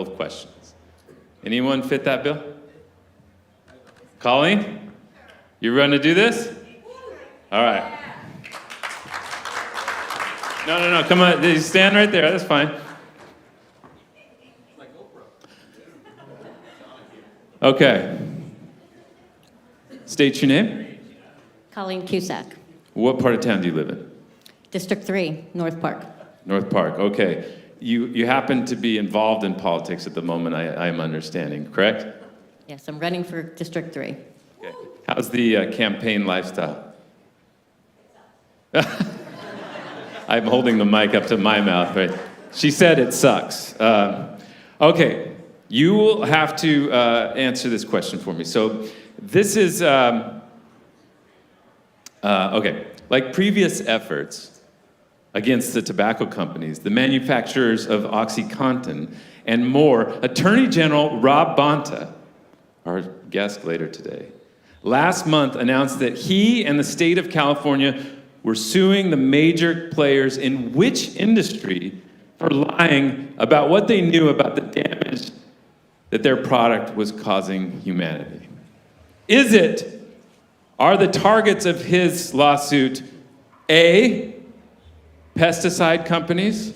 of questions. Anyone fit that bill? Colleen, you ready to do this? All right. No, come on. You stand right there. That's fine. Okay. State your name. Colleen Cusack. What part of town do you live in? District 3, North Park. North Park. Okay. You happen to be involved in politics at the moment, I am understanding, correct? Yes, I'm running for District 3. Okay. How's the campaign lifestyle? I'm holding the mic up to my mouth, right? She said it sucks. Okay, you will have to answer this question for me. So this is, okay, like previous efforts against the tobacco companies, the manufacturers of OxyContin, and more, Attorney General Rob Bonta, our guest later today, last month announced that he and the state of California were suing the major players in which industry for lying about what they knew about the damage that their product was causing humanity. Are the targets of his lawsuit A, pesticide companies,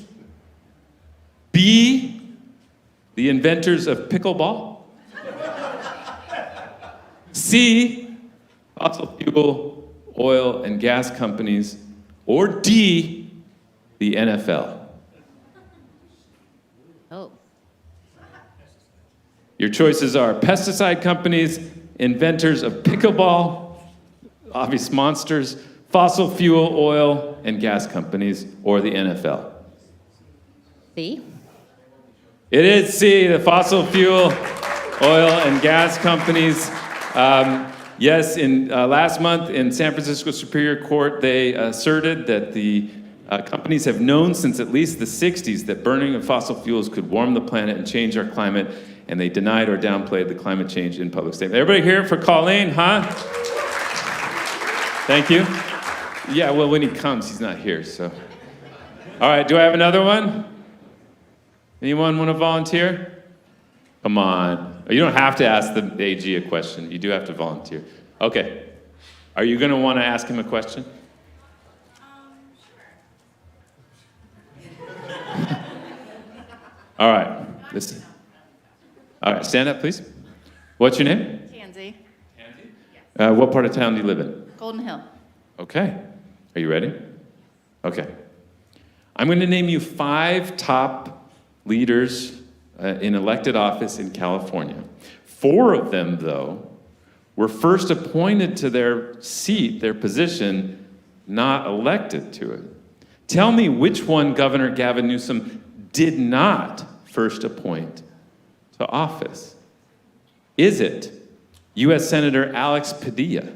B, the inventors of pickleball, C, fossil fuel, oil and gas companies, or D, the NFL? Oh. Your choices are pesticide companies, inventors of pickleball, obvious monsters, fossil fuel, oil, and gas companies, or the NFL. C? It is C, the fossil fuel, oil, and gas companies. Yes, last month in San Francisco Superior Court, they asserted that the companies have known since at least the 60s that burning of fossil fuels could warm the planet and change our climate, and they denied or downplayed the climate change in public statement. Everybody hear it for Colleen, huh? Thank you. Yeah, well, when he comes, he's not here, so. All right, do I have another one? Anyone want to volunteer? Come on. You don't have to ask the AG a question. You do have to volunteer. Okay. Are you going to want to ask him a question? Sure. All right. Listen. All right, stand up, please. What's your name? Tansy. Tansy? What part of town do you live in? Golden Hill. Okay. Are you ready? Okay. I'm going to name you 5 top leaders in elected office in California. 4 of them, though, were first appointed to their seat, their position, not elected to it. Tell me which one Governor Gavin Newsom did not first appoint to office. Is it U.S. Senator Alex Padilla,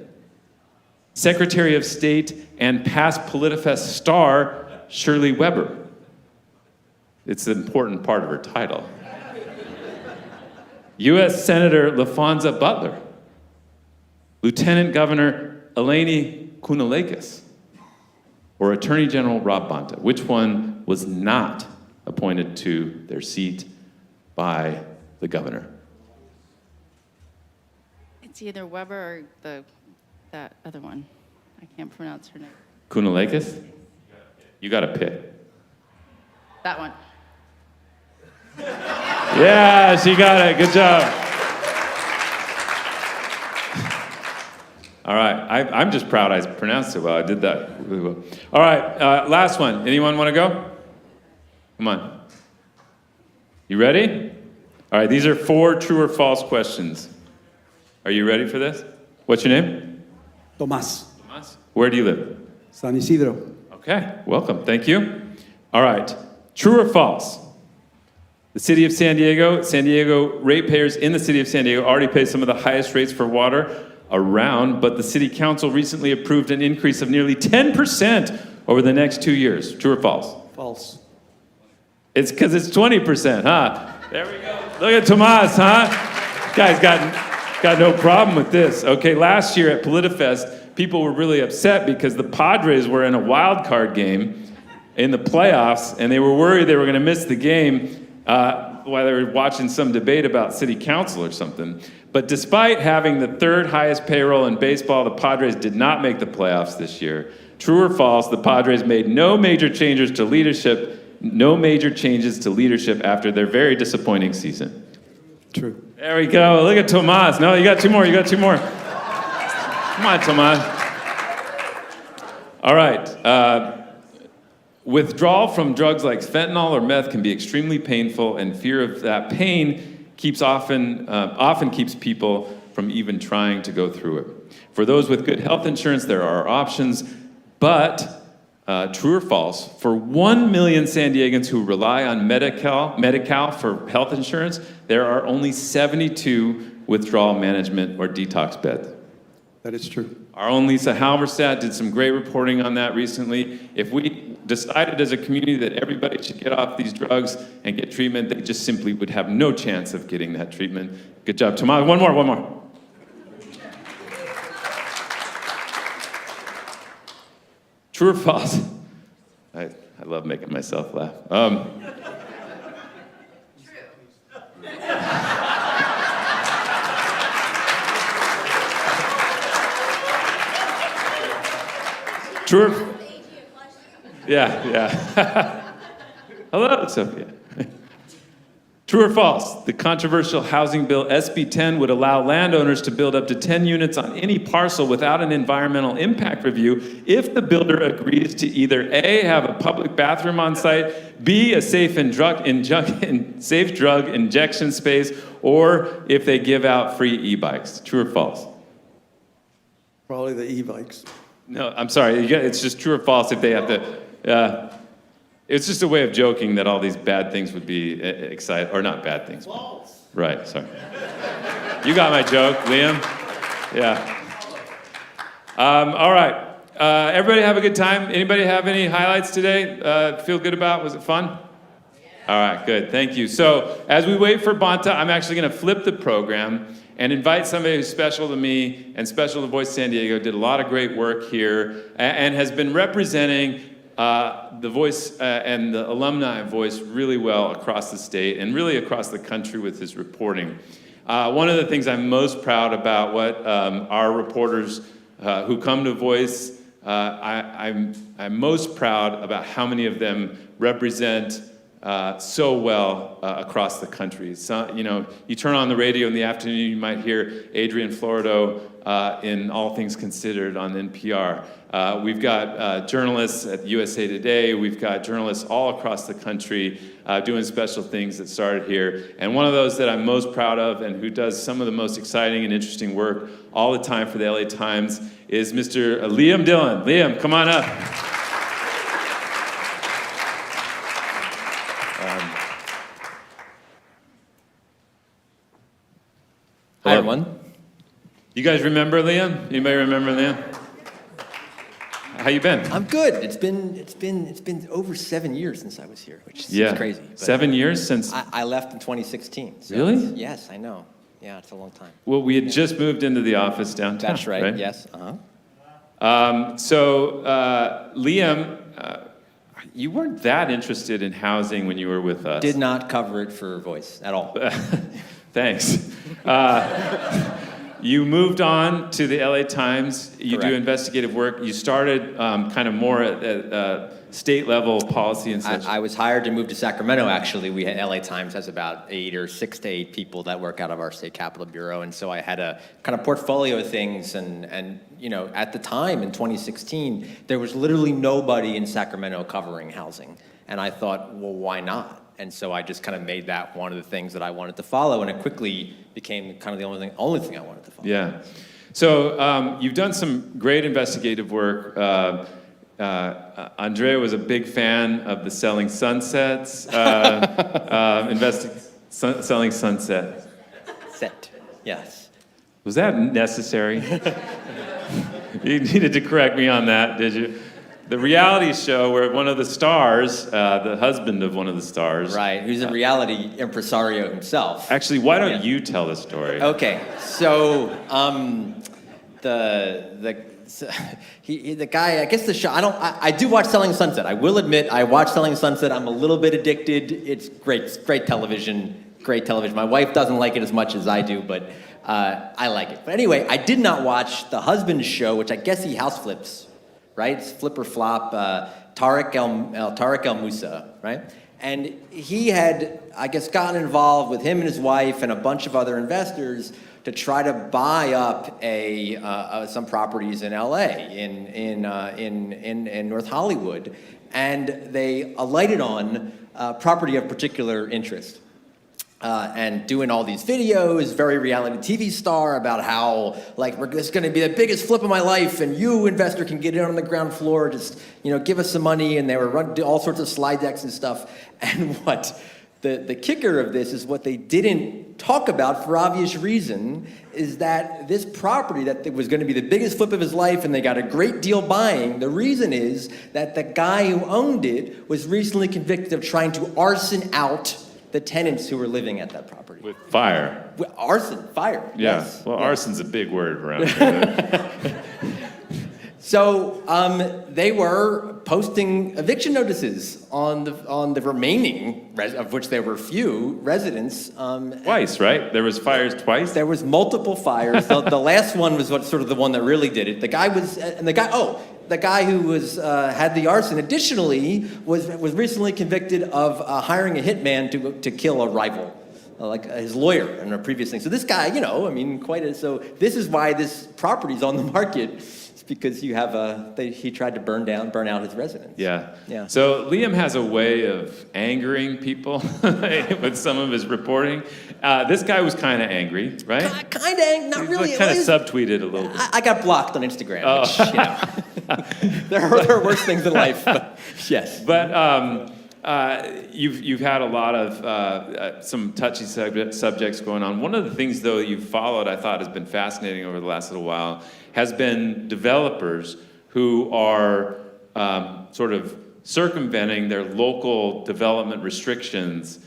Secretary of State and past PolitiFest star Shirley Weber? It's an important part of her title. U.S. Senator LaFonza Butler, Lieutenant Governor Eleni Kounalakis, or Attorney General Rob Bonta? Which one was not appointed to their seat by the governor? It's either Weber or that other one. I can't pronounce her name. Kounalakis? You got to pick. That one. Yeah, she got it. Good job. All right. I'm just proud I pronounced it well. I did that really well. All right. Last one. Anyone want to go? Come on. You ready? All right. These are 4 true or false questions. Are you ready for this? What's your name? Tomás. Tomás. Where do you live? San Isidro. Okay. Welcome. Thank you. All right. True or false? The city of San Diego ratepayers in the city of San Diego already pay some of the highest rates for water around, but the city council recently approved an increase of nearly 10% over the next 2 years. True or false? False. It's because it's 20%, huh? There we go. Look at Tomas, huh? Guy's got no problem with this. Okay, last year at PolitiFest, people were really upset because the Padres were in a wild card game in the playoffs, and they were worried they were going to miss the game. while they were watching some debate about city council or something. But despite having the third highest payroll in baseball, the Padres did not make the playoffs this year. True or false, the Padres made no major changes to leadership after their very disappointing season. True. There we go. Look at Tomas. No, you got two more. Come on, Tomas. All right. Withdrawal from drugs like fentanyl or meth can be extremely painful, and fear of that pain often keeps people from even trying to go through it. For those with good health insurance, there are options, but true or false, for 1 million San Diegans who rely on Medi-Cal for health insurance, there are only 72 withdrawal management or detox beds. That is true. Our own Lisa Halverstadt did some great reporting on that recently. If we decided as a community that everybody should get off these drugs and get treatment, they just simply would have no chance of getting that treatment. Good job, Tomas. One more. True or false? I love making myself laugh. True. Yeah. Hello, Sophia. True or false? The controversial housing bill SB 10 would allow landowners to build up to 10 units on any parcel without an environmental impact review if the builder agrees to either A, have a public bathroom on site, B, a safe drug injection space, or if they give out free e-bikes. True or false? Probably the e-bikes. No, I'm sorry. It's just true or false if they have to. It's just a way of joking that all these bad things would be excited, or not bad things. False. Right. Sorry. You got my joke, Liam. Yeah. All right. Everybody have a good time. Anybody have any highlights today? Feel good about? Was it fun? Yeah. All right. Good. Thank you. So as we wait for Bonta, I'm actually going to flip the program and invite somebody who's special to me and special to Voice San Diego, did a lot of great work here, and has been representing the Voice and the alumni of Voice really well across the state and really across the country with his reporting. One of the things I'm most proud about what our reporters who come to Voice, I'm most proud about how many of them represent so well across the country. So, you turn on the radio in the afternoon, you might hear Adrian Florido in All Things Considered on NPR. We've got journalists at USA Today. We've got journalists all across the country doing special things that started here. And one of those that I'm most proud of and who does some of the most exciting and interesting work all the time for the LA Times is Mr. Liam Dillon. Liam, come on up. Hi, everyone. You guys remember Liam? Anybody remember Liam? How you been? I'm good. It's been over 7 years since I was here, which seems crazy. But 7 years since. I left in 2016. So really? Yes, I know. Yeah, it's a long time. Well, we had just moved into the office downtown. That's right. Yes. Liam, you weren't that interested in housing when you were with us. Did not cover it for Voice at all. Thanks. You moved on to the LA Times. You Correct. do investigative work. You started kind of more at state level policy and such. I was hired to move to Sacramento, actually. We had LA Times has about 6 to 8 people that work out of our state capitol bureau. And so I had a kind of portfolio of things. And at the time in 2016, there was literally nobody in Sacramento covering housing. And I thought, well, why not? And so I just kind of made that one of the things that I wanted to follow, and it quickly became kind of the only thing I wanted to follow. Yeah. So you've done some great investigative work. Andrea was a big fan of the Selling Sunsets, Selling Sunset. Set, yes. Was that necessary? You needed to correct me on that, did you? The reality show where one of the stars, the husband of one of the stars. Right, who's a reality impresario himself. Actually, why don't you tell the story? Okay, so the the guy, I guess the show, I do watch Selling Sunset. I will admit, I watch Selling Sunset. I'm a little bit addicted. It's great television, My wife doesn't like it as much as I do, but I like it. But anyway, I did not watch the husband's show, which I guess he house flips, right? It's Flip or Flop, Tariq El Moussa, right? And he had, I guess, gotten involved with him and his wife and a bunch of other investors to try to buy up some properties in LA, in North Hollywood, and they alighted on property of particular interest. And doing all these videos, very reality TV star about how, like, this is going to be the biggest flip of my life, and you, investor, can get in on the ground floor, just, give us some money, and they were running all sorts of slide decks and stuff. And what the kicker of this is what they didn't talk about for obvious reason is that this property that was going to be the biggest flip of his life and they got a great deal buying, the reason is that the guy who owned it was recently convicted of trying to arson out the tenants who were living at that property. With fire. With arson, fire. Yeah. Yes. Well, yeah. arson's a big word around here. So they were posting eviction notices on the remaining, of which there were few, residents. Twice, right? There was fires twice? There was multiple fires. The last one was sort of the one that really did it. The guy who was had the arson additionally was recently convicted of hiring a hitman to kill a rival, like his lawyer in a previous thing. So this guy, so this is why this property's on the market. It's because you have he tried to burn out his residence. Yeah. Yeah. So Liam has a way of angering people with some of his reporting. This guy was kind of angry, right? Kind of, not really. Kind of subtweeted a little bit. I got blocked on Instagram, which, there are worse things in life, but yes. But you've had a lot of some touchy subjects going on. One of the things, though, you've followed, I thought, has been fascinating over the last little while, has been developers who are sort of circumventing their local development restrictions,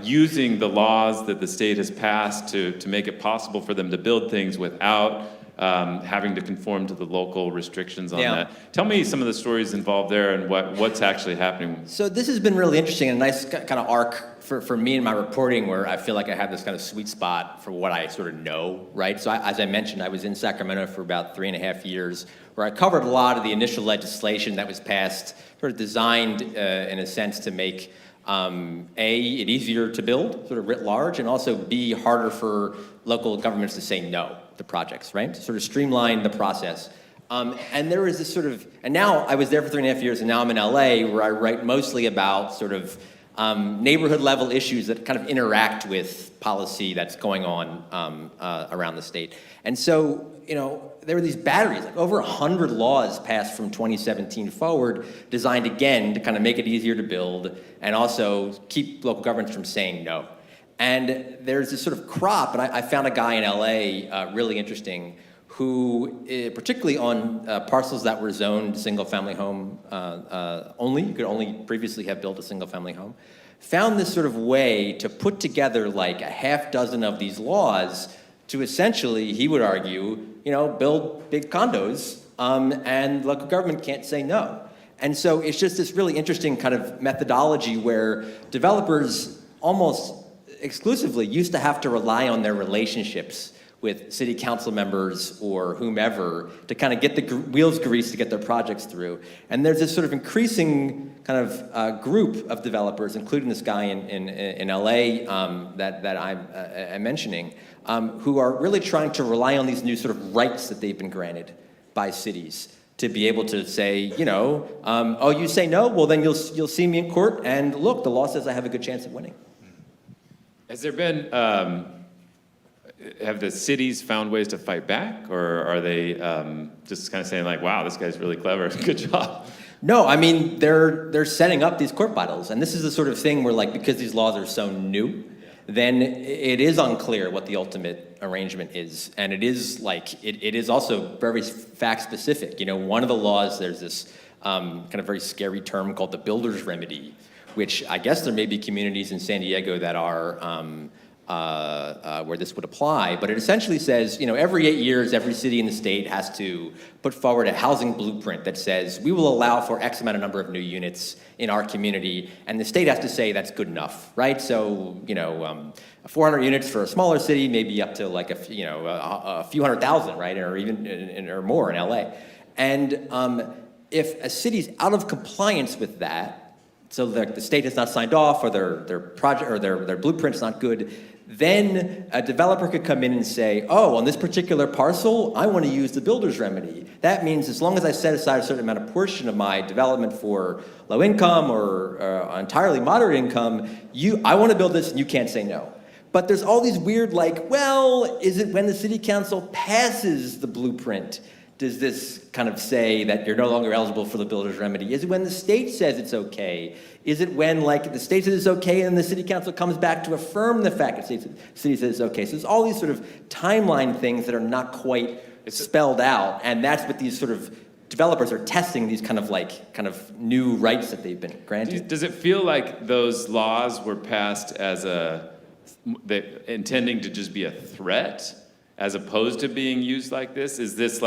using the laws that the state has passed to make it possible for them to build things without having to conform to the local restrictions on that. Tell me some of the stories involved there and what's actually happening. So this has been really interesting and a nice kind of arc for me in my reporting where I feel like I have this kind of sweet spot for what I sort of know, right? So as I mentioned, I was in Sacramento for about 3.5 years where I covered a lot of the initial legislation that was passed, sort of designed in a sense to make it easier to build, sort of writ large, and also B, harder for local governments to say no to projects, right? To sort of streamline the process. And there was this sort of, and now I was there for 3.5 years, and now I'm in LA, where I write mostly about sort of neighborhood level issues that kind of interact with policy that's going on around the state. And so, there were these batteries, like over 100 laws passed from 2017 forward, designed again to kind of make it easier to build and also keep local governments from saying no. And there's this sort of crop, and I found a guy in LA, really interesting, who, particularly on parcels that were zoned single-family home only, you could only previously have built a single-family home, found this sort of way to put together like a half dozen of these laws to essentially, he would argue, build big condos, and local government can't say no. And so it's just this really interesting kind of methodology where developers almost exclusively used to have to rely on their relationships with city council members or whomever to kind of get the wheels greased to get their projects through. And there's this sort of increasing kind of group of developers, including this guy in LA that I'm mentioning, who are really trying to rely on these new sort of rights that they've been granted by cities to be able to say, oh, you say no? Well, then you'll see me in court, and look, the law says I have a good chance of winning. Has there been, have the cities found ways to fight back, or are they just kind of saying like, wow, this guy's really clever, good job? No, I mean, they're setting up these court battles, and this is the sort of thing where, like, because these laws are so new, then it is unclear what the ultimate arrangement is, and it is like it is also very fact specific. One of the laws, there's this kind of very scary term called the builder's remedy, which I guess there may be communities in San Diego that are where this would apply, but it essentially says, every 8 years, every city in the state has to put forward a housing blueprint that says, we will allow for X amount of number of new units in our community, and the state has to say that's good enough, right? So, 400 units for a smaller city, maybe up to like a few hundred thousand, right? Or even, or more in LA. And if a city's out of compliance with that, so the state has not signed off, or their project or their blueprint's not good, then a developer could come in and say, oh, on this particular parcel, I want to use the builder's remedy. That means as long as I set aside a certain amount of portion of my development for low income or entirely moderate income, I want to build this and you can't say no. But there's all these weird is it when the city council passes the blueprint? Does this kind of say that you're no longer eligible for the builder's remedy? Is it when the state says it's okay? Is it when the state says it's okay and the city council comes back to affirm the fact that the city says it's okay? So there's all these sort of timeline things that are not quite spelled out, and that's what these sort of developers are testing, these kind of new rights that they've been granted. Does it feel like those laws were passed as intending to just be a threat as opposed to being used like this? Is this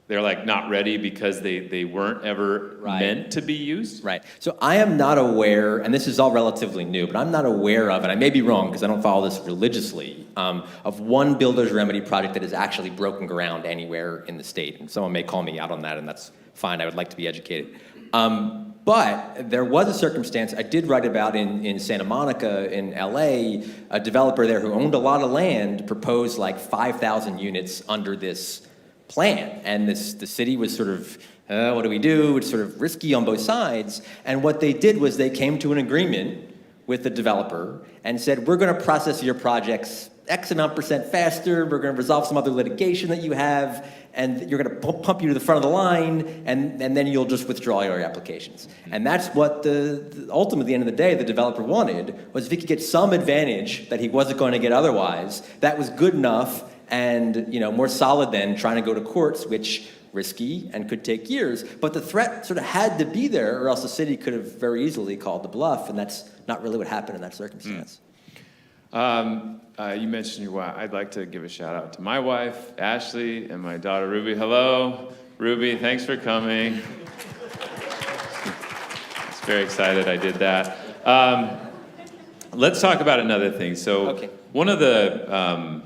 they're not ready because they weren't ever meant to be used? Right. So I am not aware, and this is all relatively new, but I'm not aware of, and I may be wrong because I don't follow this religiously, of one builder's remedy project that has actually broken ground anywhere in the state. And someone may call me out on that, and that's fine. I would like to be educated. But there was a circumstance I did write about in Santa Monica in LA. A developer there who owned a lot of land proposed 5,000 units under this plan. And the city was sort of, what do we do? It's sort of risky on both sides. And what they did was they came to an agreement with the developer and said, we're going to process your projects X amount % faster, we're going to resolve some other litigation that you have, and you're going to pump you to the front of the line, and then you'll just withdraw your applications. And that's what ultimately, at the end of the day, the developer wanted, was if he could get some advantage that he wasn't going to get otherwise, that was good enough and more solid than trying to go to courts, which risky and could take years. But the threat sort of had to be there, or else the city could have very easily called the bluff, and that's not really what happened in that circumstance. You mentioned your wife. I'd like to give a shout out to my wife, Ashley, and my daughter, Ruby. Hello, Ruby, thanks for coming. I was very excited I did that. Let's talk about another thing. So Okay. One of the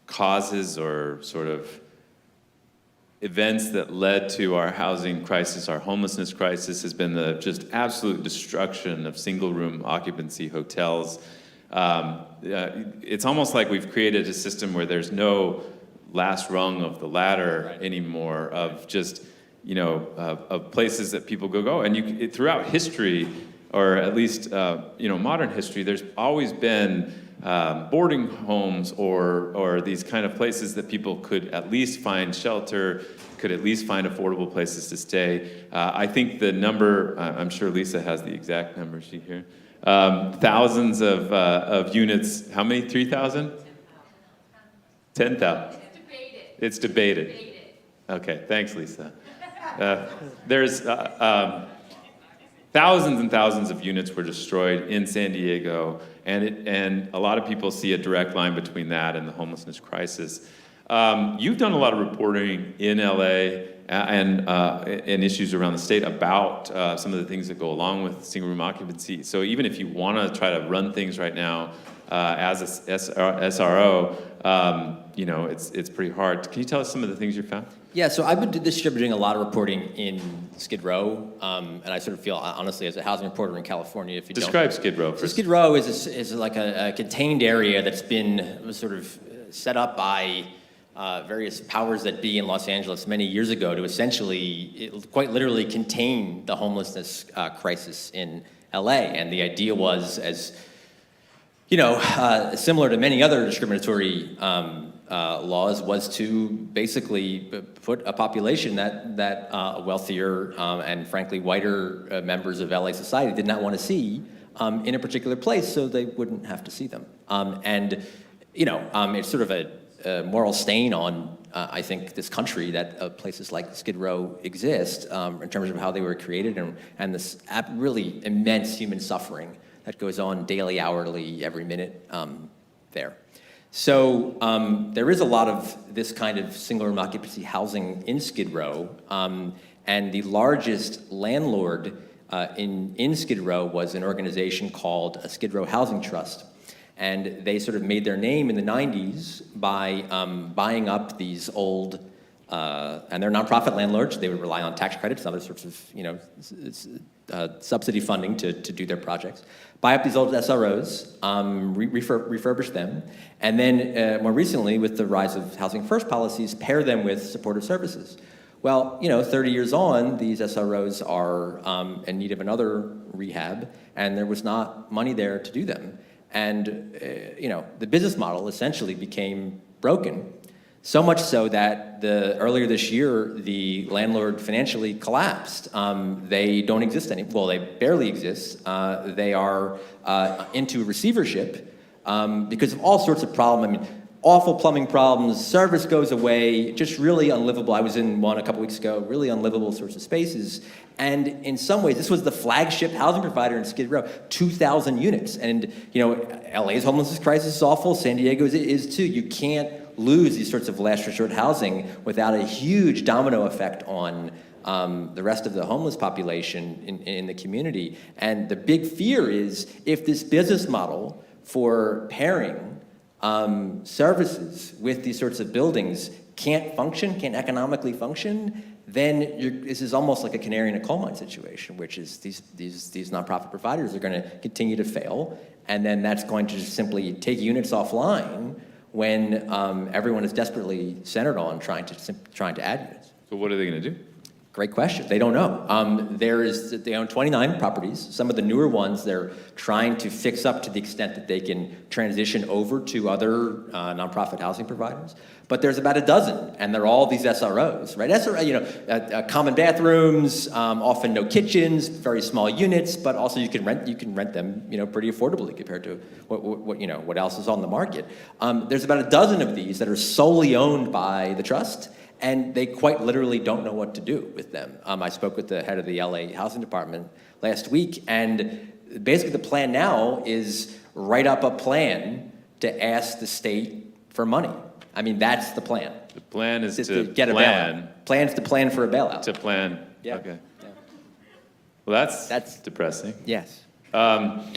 causes or sort of events that led to our housing crisis, our homelessness crisis, has been the just absolute destruction of single-room occupancy hotels. It's almost like we've created a system where there's no last rung of the ladder anymore, of just, of places that people go. And throughout history, or at least, modern history, there's always been boarding homes or these kind of places that people could at least find shelter, could at least find affordable places to stay. I think the number, I'm sure Lisa has the exact number sheet here. Thousands of units. How many? 3,000? 10,000. It's debated. Okay, thanks, Lisa. There's thousands and thousands of units were destroyed in San Diego, and a lot of people see a direct line between that and the homelessness crisis. You've done a lot of reporting in LA and issues around the state about some of the things that go along with single-room occupancy. So even if you want to try to run things right now as a SRO, it's pretty hard. Can you tell us some of the things you found? Yeah, so I've been distributing a lot of reporting in Skid Row, and I sort of feel, honestly, as a housing reporter in California, if you Describe Skid Row So first. Skid Row is like a contained area that's been sort of set up by various powers that be in Los Angeles many years ago to essentially, quite literally, contain the homelessness crisis in LA. And the idea was, as similar to many other discriminatory laws, was to basically put a population that wealthier and frankly whiter members of LA society did not want to see in a particular place, so they wouldn't have to see them. It's sort of a moral stain on, I think, this country that places like Skid Row exist in terms of how they were created and this really immense human suffering that goes on daily, hourly, every minute there. So there is a lot of this kind of single-room occupancy housing in Skid Row, and the largest landlord in Skid Row was an organization called Skid Row Housing Trust. And they sort of made their name in the 90s by buying up these old, and they're nonprofit landlords. They would rely on tax credits and other sorts of, subsidy funding to do their projects. Buy up these old SROs, refurbish them, and then more recently, with the rise of housing first policies, pair them with supportive services. Well, 30 years on, these SROs are in need of another rehab, and there was not money there to do them. And, the business model essentially became broken, so much so that earlier this year, the landlord financially collapsed. They don't exist anymore. Well, they barely exist. They are into receivership because of all sorts of problems. I mean, awful plumbing problems, service goes away, just really unlivable. I was in one a couple weeks ago, really unlivable sorts of spaces. And in some ways, this was the flagship housing provider in Skid Row, 2,000 units. And, LA's homelessness crisis is awful, San Diego's is too. You can't lose these sorts of last resort housing without a huge domino effect on the rest of the homeless population in the community. And the big fear is if this business model for pairing services with these sorts of buildings can't economically function, then this is almost like a canary in a coal mine situation, which is these nonprofit providers are going to continue to fail, and then that's going to just simply take units offline when everyone is desperately centered on trying to add units. So what are they going to do? Great question. They don't know. They own 29 properties. Some of the newer ones they're trying to fix up to the extent that they can transition over to other nonprofit housing providers. But there's about a dozen, and they're all these SROs, right? Common bathrooms, often no kitchens, very small units, but also you can rent them, pretty affordably compared to what else is on the market. There's about a dozen of these that are solely owned by the trust. And they quite literally don't know what to do with them. I spoke with the head of the LA Housing Department last week, and basically the plan now is write up a plan to ask the state for money. I mean, that's the plan. The plan is to get a bailout. Plans to plan for a bailout. To plan. Yeah. Okay. Yeah. Well, that's depressing. Yes. Let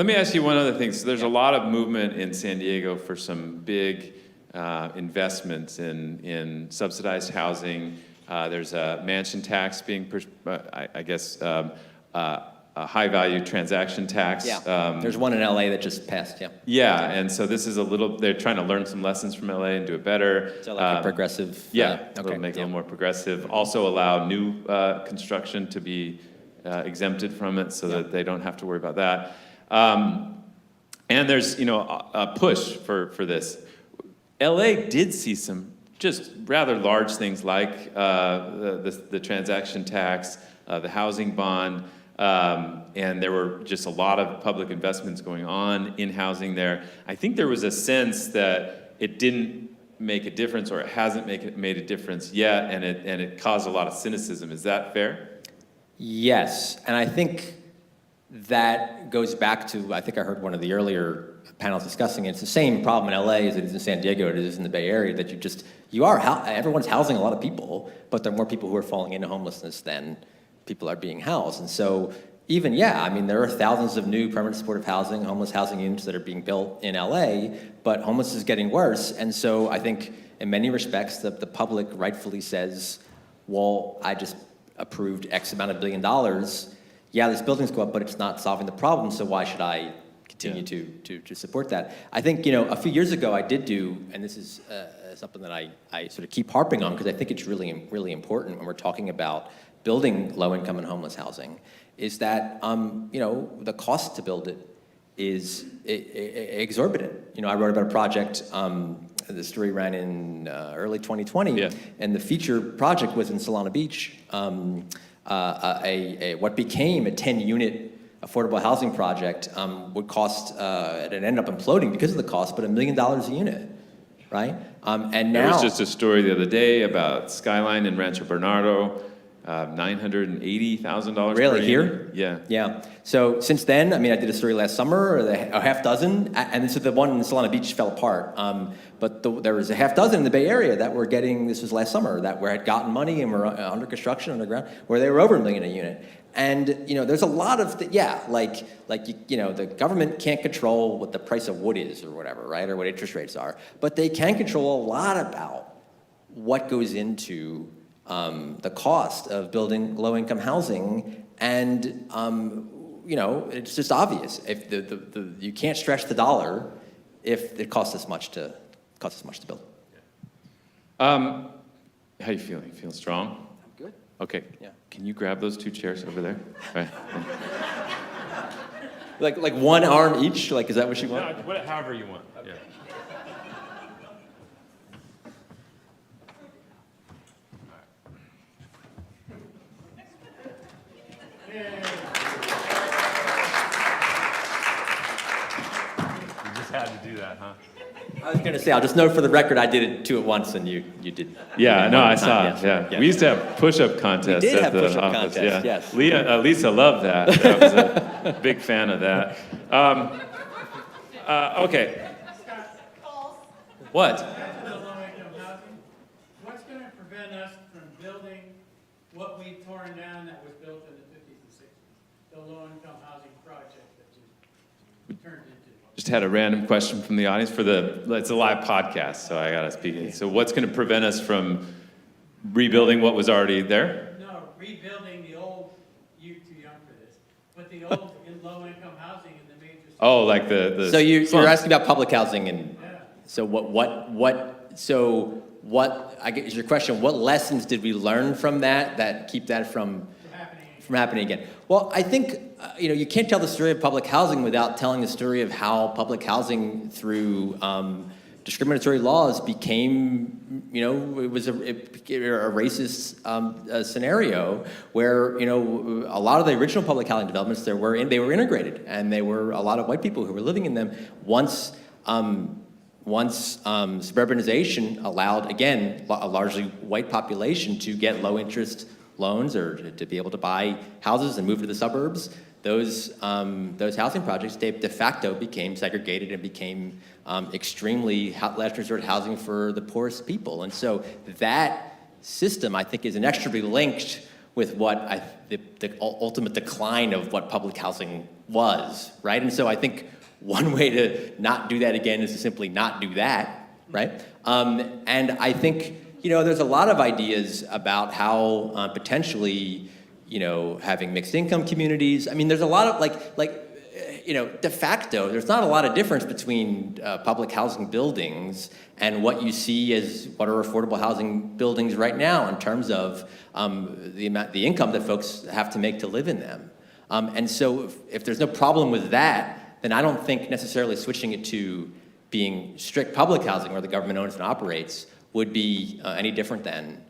me ask you one other thing. So there's a lot of movement in San Diego for some big investments in subsidized housing. There's a mansion tax being, a high-value transaction tax. Yeah. There's one in LA that just passed. Yeah. Yeah, and so this is they're trying to learn some lessons from LA and do it better. So like a progressive. Yeah, make it a little more progressive. Also allow new construction to be exempted from it so that they don't have to worry about that. And there's, a push for this. LA did see some just rather large things like the transaction tax, the housing bond, and there were just a lot of public investments going on in housing there. I think there was a sense that it didn't make a difference, or it hasn't made a difference yet, and it caused a lot of cynicism. Is that fair? Yes, and I think that goes back to, I think I heard one of the earlier panels discussing it. It's the same problem in LA as it is in San Diego, it is in the Bay Area, that everyone's housing a lot of people, but there are more people who are falling into homelessness than people are being housed. And so even, there are thousands of new permanent supportive housing, homeless housing units that are being built in LA, but homelessness is getting worse. And so I think in many respects, the public rightfully says, well, I just approved X amount of $1 billion. Yeah, these buildings go up, but it's not solving the problem, so why should I continue to support that? I think, a few years ago I did do, and this is something that I sort of keep harping on because I think it's really, really important when we're talking about building low-income and homeless housing, is that, the cost to build it is exorbitant. I wrote about a project, the story ran in early 2020, and the feature project was in Solana Beach, what became a 10-unit affordable housing project would cost, it ended up imploding because of the cost, but $1 million a unit, right? And now— There was just a story the other day about Skyline in Rancho Bernardo, $980,000 Really, per here? unit. Yeah. Yeah. So since then, I mean, I did a story last summer, a half dozen, and so the one in Solana Beach fell apart. But there was a half dozen in the Bay Area that were getting, this was last summer, that were had gotten money and were under construction underground, where they were over $1 million a unit. And there's a lot of the government can't control what the price of wood is or whatever, right, or what interest rates are, but they can control a lot about what goes into the cost of building low-income housing, and it's just obvious if you can't stretch the dollar if it costs as much to build. How you feeling? You feeling strong? I'm good. Okay. Yeah. Can you grab those 2 chairs over there? Right. Like one arm each? Like, is that what you want? However you want. Yeah. You just had to do that, huh? I was going to say, I'll just note for the record, I did it 2 at once, and you did. Yeah, no, I saw Yes, it. Yeah. yes. We used to have push-up contests We did at have the push-up office. contests, Yeah. yes. Lisa loved that. I was a big fan of that. Okay. What? The low-income housing, what's going to prevent us from building what we've torn down that was built in the 50s and 60s? The low-income housing project that you turned into. Just had a random question from the audience it's a live podcast, so I gotta speak. So what's gonna prevent us from rebuilding what was already there? No, rebuilding the old, you're too young for this, but the old low-income housing in the major cities. Oh, like the So you're slums. asking about public housing, and Yeah. so what, I guess your question, what lessons did we learn from that keep that from happening again? Well, I think, you can't tell the story of public housing without telling the story of how public housing through discriminatory laws became, it was a racist scenario where, a lot of the original public housing developments they were integrated, and they were a lot of white people who were living in them. Once suburbanization allowed, again, a largely white population to get low interest loans or to be able to buy houses and move to the suburbs, those housing projects de facto became segregated and became extremely last resort housing for the poorest people. And so that system, I think, is inextricably linked with what the ultimate decline of what public housing was, right? And so I think one way to not do that again is to simply not do that, right? And I think, there's a lot of ideas about how potentially, having mixed income communities. I mean, there's a lot of de facto, there's not a lot of difference between public housing buildings and what you see as what are affordable housing buildings right now in terms of the income that folks have to make to live in them. And so if there's no problem with that, then I don't think necessarily switching it to being strict public housing where the government owns and operates would be any different than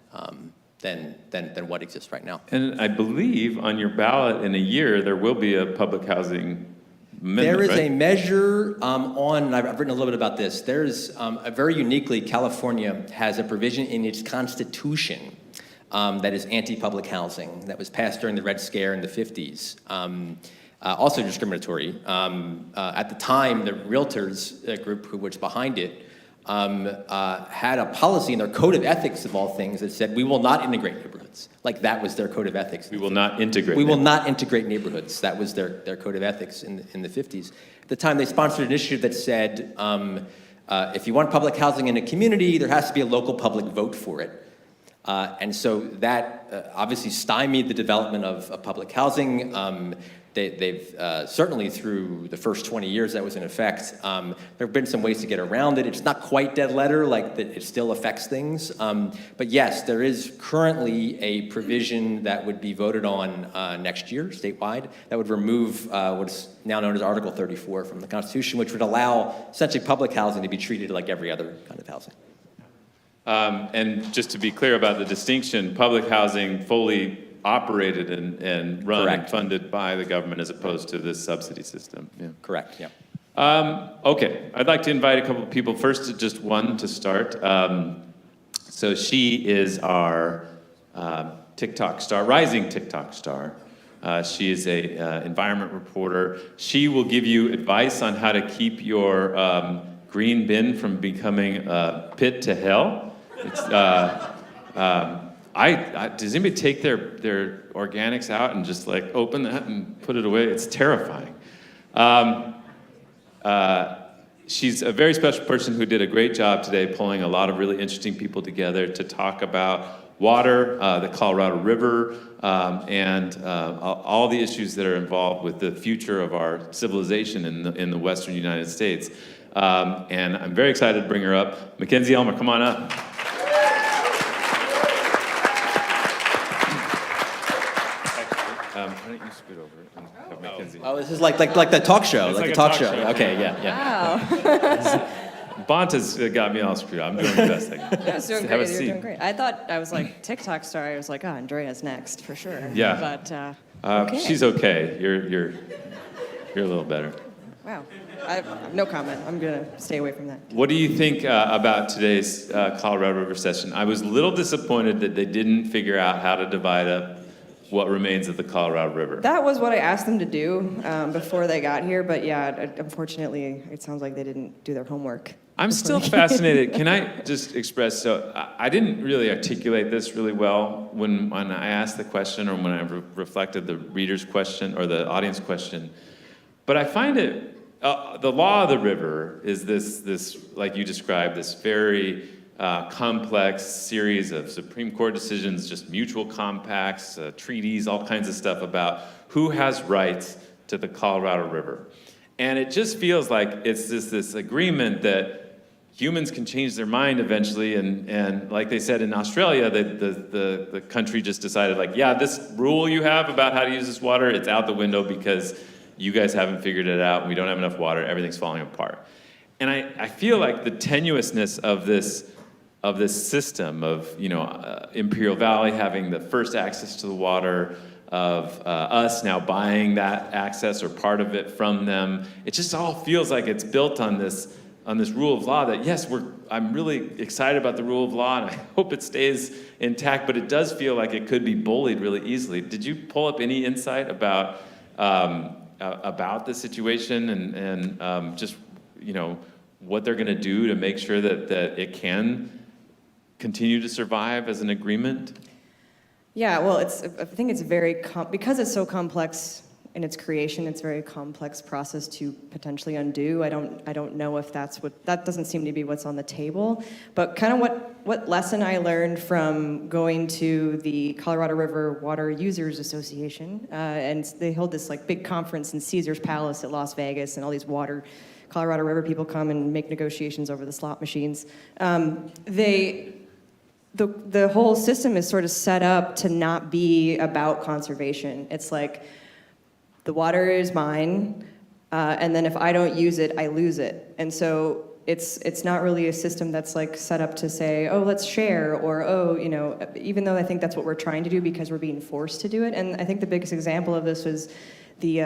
what exists right now. And I believe on your ballot in a year, there will be a public housing amendment, There is right? a measure and I've written a little bit about this. There's very uniquely, California has a provision in its constitution that is anti-public housing that was passed during the Red Scare in the 50s. Also discriminatory. At the time, the realtors group who was behind it had a policy in their code of ethics, of all things, that said, we will not integrate neighborhoods. Like, that was their code of ethics. We will not integrate. We will not integrate neighborhoods. That was their code of ethics in the 50s. At the time, they sponsored an initiative that said, if you want public housing in a community, there has to be a local public vote for it. And so that obviously stymied the development of public housing. They've certainly through the first 20 years that was in effect, there have been some ways to get around it. It's not quite dead letter, like that it still affects things. But yes, there is currently a provision that would be voted on next year, statewide, that would remove what's now known as Article 34 from the Constitution, which would allow essentially public housing to be treated like every other kind of housing. And just to be clear about the distinction, public housing fully operated and run Correct. and funded by the government as opposed to this subsidy system. Yeah. Correct, yeah. Okay, I'd like to invite a couple of people. First, just one to start. So she is our TikTok star, rising TikTok star. She is a environment reporter. She will give you advice on how to keep your green bin from becoming a pit to hell. It's, does anybody take their organics out and just like open that and put it away? It's terrifying. She's a very special person who did a great job today pulling a lot of really interesting people together to talk about water, the Colorado River, and all the issues that are involved with the future of our civilization in the Western United States. And I'm very excited to bring her up. Mackenzie Elmer, come on up. Why don't you scoot over and have Mackenzie? Oh, this is like the talk show, It's like like the a talk talk show. show. Okay, yeah. Wow. Bonta's got me all screwed up. I'm doing the best I can. I was doing Have a great. You're seat. doing great. I thought I was like TikTok star. I was like, oh, Andrea's next for sure. Yeah. But okay. She's okay. You're a little better. Wow. I have no comment. I'm gonna stay away from that. What do you think about today's Colorado River session? I was a little disappointed that they didn't figure out how to divide up what remains of the Colorado River. That was what I asked them to do before they got here, but yeah, unfortunately, it sounds like they didn't do their homework. I'm still fascinated. Can I just express, so I didn't really articulate this really well when I asked the question or when I reflected the reader's question or the audience question, but I find it, the law of the river is this like you described, this very complex series of Supreme Court decisions, just mutual compacts, treaties, all kinds of stuff about who has rights to the Colorado River. And it just feels like it's this agreement that humans can change their mind eventually, and like they said in Australia, the country just decided like, yeah, this rule you have about how to use this water, it's out the window because you guys haven't figured it out, we don't have enough water, everything's falling apart. And I feel like the tenuousness of this system of, Imperial Valley having the first access to the water, of us now buying that access or part of it from them, it just all feels like it's built on this rule of law that, yes, I'm really excited about the rule of law and I hope it stays intact, but it does feel like it could be bullied really easily. Did you pull up any insight about the situation and just, what they're gonna do to make sure that it can continue to survive as an agreement? Yeah, well, I think it's because it's so complex in its creation, it's a very complex process to potentially undo. I don't know if that doesn't seem to be what's on the table, but kind of what lesson I learned from going to the Colorado River Water Users Association, and they hold this like big conference in Caesar's Palace at Las Vegas, and all these Colorado River people come and make negotiations over the slot machines. The whole system is sort of set up to not be about conservation. It's like, the water is mine, and then if I don't use it, I lose it. And so it's not really a system that's like set up to say, oh, let's share, or even though I think that's what we're trying to do because we're being forced to do it. And I think the biggest example of this was the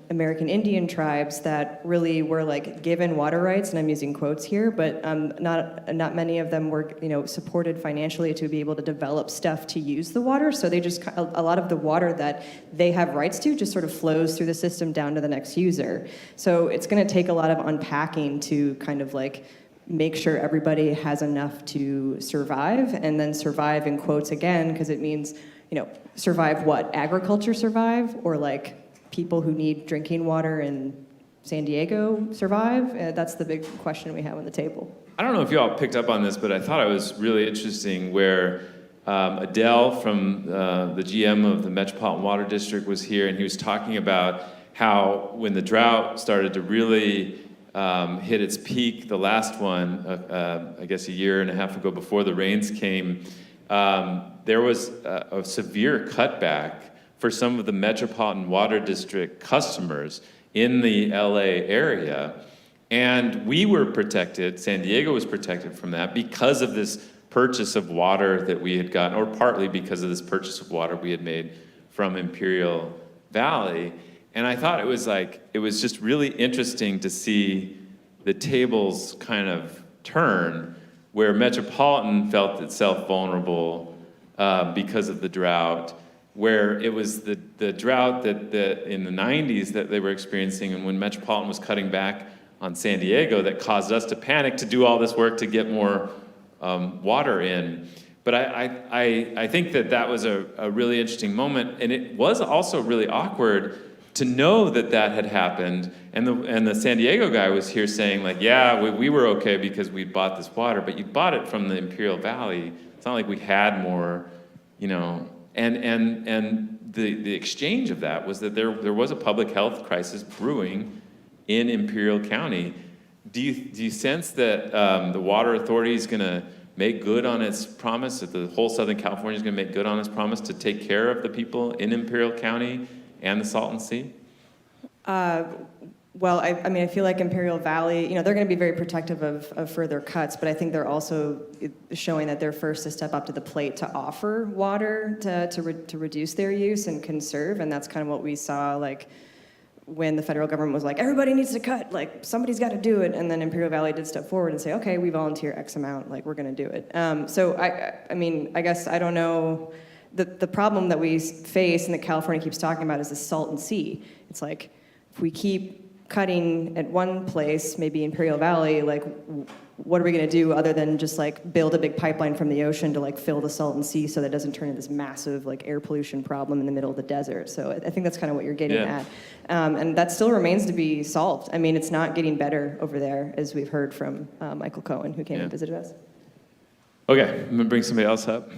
American Indian tribes that really were like given water rights, and I'm using quotes here, but not many of them were supported financially to be able to develop stuff to use the water. So they just, a lot of the water that they have rights to just sort of flows through the system down to the next user. So it's going to take a lot of unpacking to kind of like make sure everybody has enough to survive, and then survive in quotes again, because it means, survive what? Agriculture survive, or like people who need drinking water in San Diego survive? That's the big question we have on the table. I don't know if you all picked up on this, but I thought it was really interesting where Adele from the GM of the Metropolitan Water District was here, and he was talking about how when the drought started to really hit its peak, the last one, I guess a year and a half ago before the rains came, there was a severe cutback for some of the Metropolitan Water District customers in the LA area. And we were protected, San Diego was protected from that because of this purchase of water that we had gotten, or partly because of this purchase of water we had made from Imperial Valley. And I thought it was just really interesting to see the tables kind of turn, where Metropolitan felt itself vulnerable because of the drought, where it was the drought that in the 90s that they were experiencing, and when Metropolitan was cutting back on San Diego, that caused us to panic to do all this work to get more water in. But I think that was a really interesting moment, and it was also really awkward to know that had happened. And the San Diego guy was here saying, like, yeah, we were okay because we bought this water, but you bought it from the Imperial Valley. It's not like we had more, you know. And the exchange of that was that there was a public health crisis brewing in Imperial County. Do you sense that the Water Authority is going to make good on its promise, that the whole Southern California is going to make good on its promise to take care of the people in Imperial County and the Salton Sea? Well, I mean, I feel like Imperial Valley, they're going to be very protective of further cuts, but I think they're also showing that they're first to step up to the plate to offer water to reduce their use and conserve, and that's kind of what we saw, like, when the federal government was like, everybody needs to cut, like, somebody's got to do it, and then Imperial Valley did step forward and say, okay, we volunteer X amount, like, we're going to do it. So, I mean, I guess I don't know. The problem that we face and that California keeps talking about is the Salton Sea. It's like, if we keep cutting at one place, maybe Imperial Valley, like, what are we going to do other than just, like, build a big pipeline from the ocean to, like, fill the Salton Sea so that it doesn't turn into this massive, like, air pollution problem in the middle of the desert? So I think that's kind of what you're getting at. And that still remains to be solved. I mean, it's not getting better over there, as we've heard from Michael Cohen, who came and visited us. Okay, I'm going to bring somebody else up.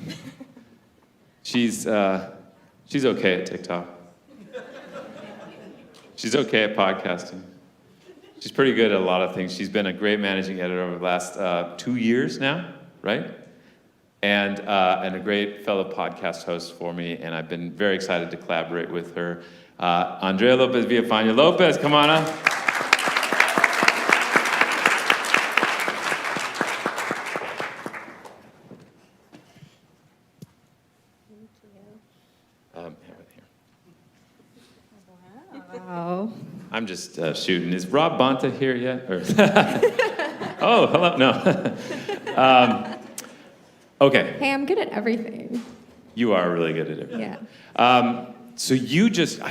She's okay at TikTok. She's okay at podcasting. She's pretty good at a lot of things. She's been a great managing editor over the last 2 years now, right? And a great fellow podcast host for me, and I've been very excited to collaborate with her. Andrea Lopez-Villafaña. Lopez, come on up. Wow. I'm just shooting. Is Rob Bonta here yet? Or oh, hello. No. Okay. Hey, I'm good at everything. You are really good at it. Yeah. So I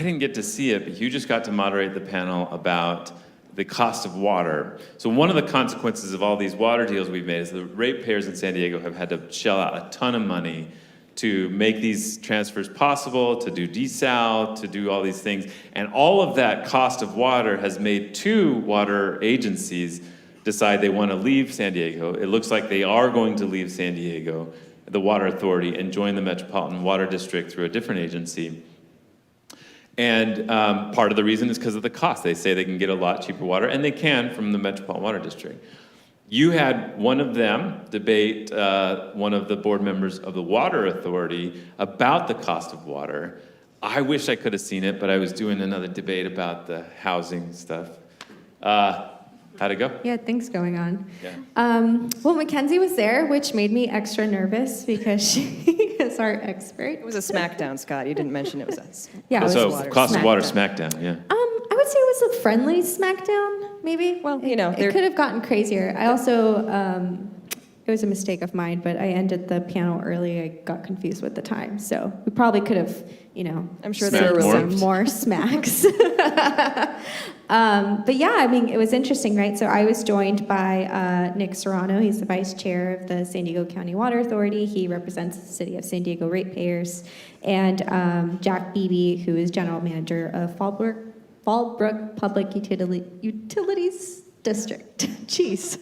didn't get to see it, but you just got to moderate the panel about the cost of water. So one of the consequences of all these water deals we've made is the ratepayers in San Diego have had to shell out a ton of money to make these transfers possible, to do desal, to do all these things. And all of that cost of water has made 2 water agencies decide they want to leave San Diego. It looks like they are going to leave San Diego, the Water Authority, and join the Metropolitan Water District through a different agency. And part of the reason is because of the cost. They say they can get a lot cheaper water, and they can from the Metropolitan Water District. You had one of them debate one of the board members of the Water Authority about the cost of water. I wish I could have seen it, but I was doing another debate about the housing stuff. How'd it go? Yeah, things going on. Yeah. Well, Mackenzie was there, which made me extra nervous because she is our expert. It was a smackdown, Scott. You didn't mention it was us. Yeah, it was So water. cost of water Smackdown. smackdown, yeah. I would say it was a friendly smackdown, maybe. Well, it could have gotten crazier. I also, it was a mistake of mine, but I ended the panel early. I got confused with the time, so we probably could have, I'm sure Smacked there were more. some more smacks. But yeah, I mean, it was interesting, right? So I was joined by Nick Serrano. He's the vice chair of the San Diego County Water Authority. He represents the city of San Diego ratepayers. And Jack Beebe, who is general manager of Fallbrook Public Utilities District. Jeez.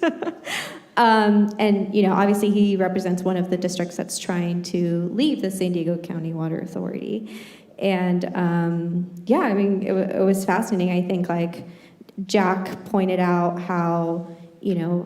And, obviously he represents one of the districts that's trying to leave the San Diego County Water Authority. And, yeah, I mean, it was fascinating. I think, like, Jack pointed out how,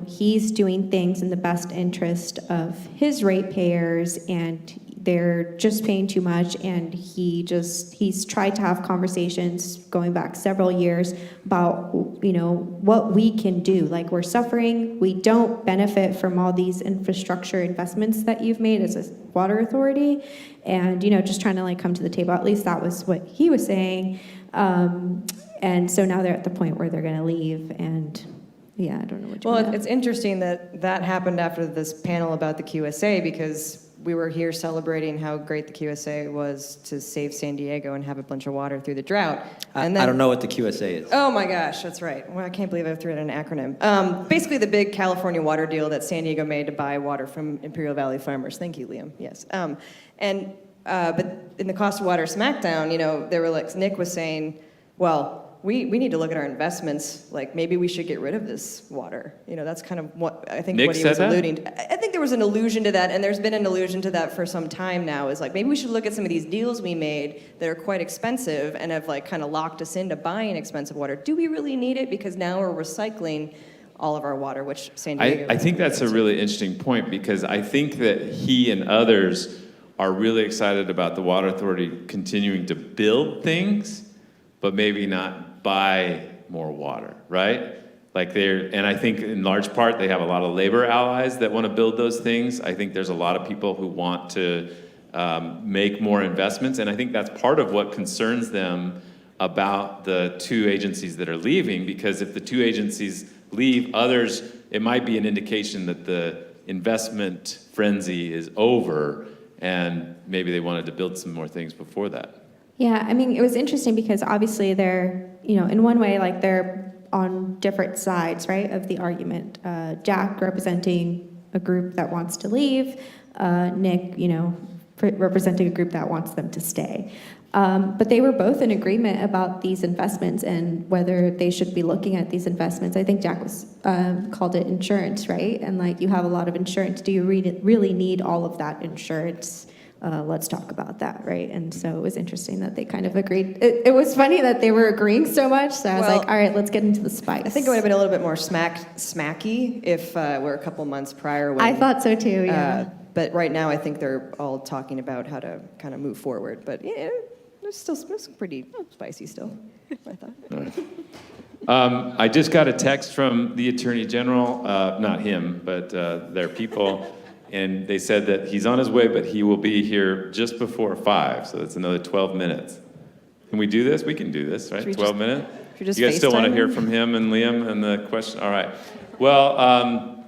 he's doing things in the best interest of his ratepayers, and they're just paying too much, and he's tried to have conversations going back several years about, what we can do. Like, we're suffering, we don't benefit from all these infrastructure investments that you've made as a water authority, and, just trying to, like, come to the table. At least that was what he was saying. And so now they're at the point where they're going to leave, and yeah, I don't know what you Well, it's interesting that happened after this panel about the QSA, because we were here celebrating how great the QSA was to save San Diego and have a bunch of water through the drought. And then, I don't know what the QSA is. oh my gosh, that's right. Well, I can't believe I threw it in an acronym. Basically, the big California water deal that San Diego made to buy water from Imperial Valley farmers. Thank you, Liam. Yes. But in the cost of water smackdown, they were like, Nick was saying, well, we need to look at our investments. Like, maybe we should get rid of this water. That's kind of what I think Nick what he said was that? alluding to. I think there was an allusion to that, and there's been an allusion to that for some time now, is like, maybe we should look at some of these deals we made that are quite expensive and have like kind of locked us into buying expensive water. Do we really need it? Because now we're recycling all of our water, which San Diego... I think that's a really interesting point, because I think that he and others are really excited about the Water Authority continuing to build things, but maybe not buy more water, right? And I think in large part they have a lot of labor allies that want to build those things. I think there's a lot of people who want to make more investments, and I think that's part of what concerns them about the two agencies that are leaving, because if the two agencies leave, others, it might be an indication that the investment frenzy is over, and maybe they wanted to build some more things before that. Yeah, I mean, it was interesting because obviously they're, in one way, like they're on different sides, right, of the argument. Jack representing a group that wants to leave, Nick, representing a group that wants them to stay. But they were both in agreement about these investments and whether they should be looking at these investments. I think Jack was called it insurance, right? And like, you have a lot of insurance. Do you really need all of that insurance? Let's talk about that, right? And so it was interesting that they kind of agreed. It was funny that they were agreeing so much, so I was like, all right, let's get into the spice. I think it would have been a little bit more smacky if we're a couple months prior. When, I thought so too, yeah. But right now, I think they're all talking about how to kind of move forward. But yeah, it's pretty spicy still, I thought. I just got a text from the Attorney General, not him, but their people, and they said that he's on his way, but he will be here just before 5, so that's another 12 minutes. Can we do this? We can do this, right? 12 minutes? You guys still want to hear from him and Liam and the question? All right. Well,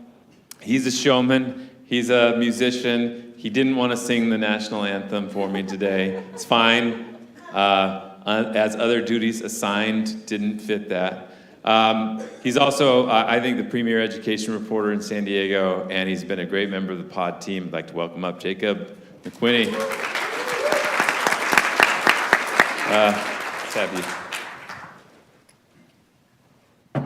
he's a showman. He's a musician. He didn't want to sing the national anthem for me today. It's fine. As other duties assigned didn't fit that. He's also, I think, the premier education reporter in San Diego, and he's been a great member of the pod team. I'd like to welcome up Jakob McWhinney. Let's have you.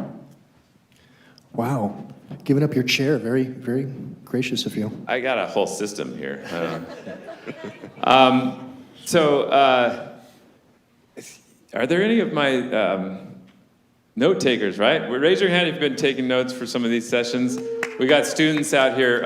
Wow. Giving up your chair, very, very gracious of you. I got a whole system here. Are there any of my note takers, right? Well, raise your hand if you've been taking notes for some of these sessions. We got students out here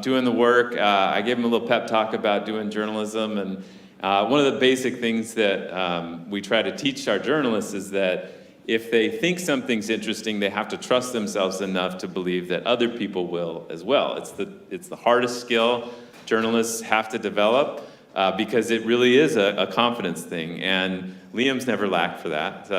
doing the work. I gave them a little pep talk about doing journalism, and one of the basic things that we try to teach our journalists is that if they think something's interesting, they have to trust themselves enough to believe that other people will as well. It's the hardest skill journalists have to develop because it really is a confidence thing, and Liam's never lacked for that.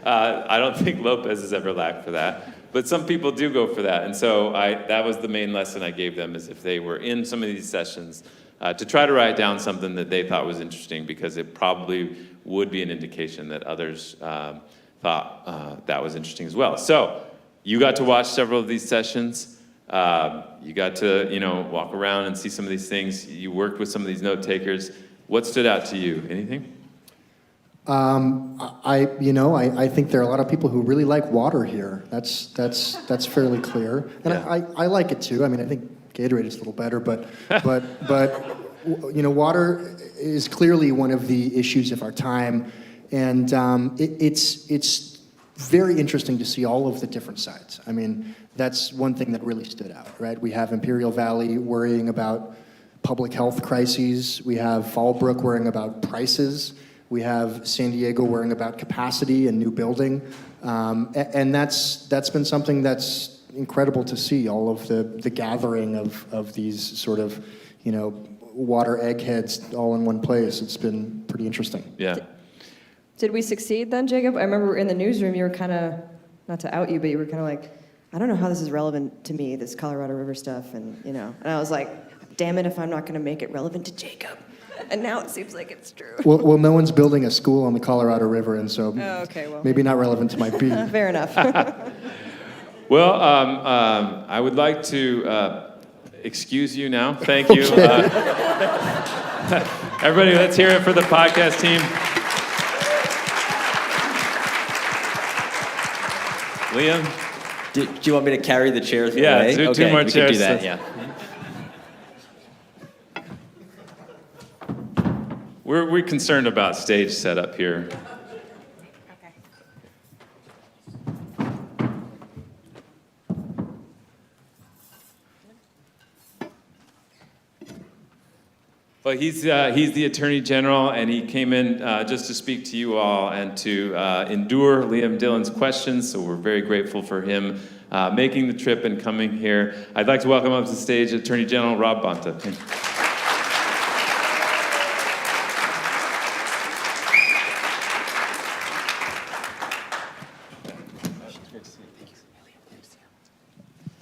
I don't think Lopez has ever lacked for that, but some people do go for that, and so that was the main lesson I gave them, is if they were in some of these sessions, to try to write down something that they thought was interesting, because it probably would be an indication that others thought that was interesting as well. So you got to watch several of these sessions. You got to walk around and see some of these things. You worked with some of these note takers. What stood out to you? Anything? I think there are a lot of people who really like water here. That's fairly clear, and Yeah. I like it too. I mean, I think Gatorade is a little better, but water is clearly one of the issues of our time, and it's very interesting to see all of the different sides. I mean, that's one thing that really stood out, right? We have Imperial Valley worrying about public health crises. We have Fallbrook worrying about prices. We have San Diego worrying about capacity and new building, and that's been something that's incredible to see, all of the gathering of these sort of, water eggheads all in one place. It's been pretty interesting. Yeah. Did we succeed then, Jacob? I remember in the newsroom, you were kind of, not to out you, but you were kind of like, I don't know how this is relevant to me, this Colorado River stuff, and I was like, damn it if I'm not going to make it relevant to Jacob. And now it seems like it's true. Well, no one's building a school on the Colorado River, and so Oh, okay, well. maybe not relevant to my beat. Fair enough. Well, I would like to excuse you now. Thank you. Everybody, let's hear it for the podcast team. Liam? Do you want me to carry the chairs Yeah, away? two Okay, more we chairs. can do that, yeah. We're concerned about stage setup here. Well, he's the Attorney General, and he came in just to speak to you all and to endure Liam Dillon's questions, so we're very grateful for him making the trip and coming here. I'd like to welcome up to the stage Attorney General Rob Bonta.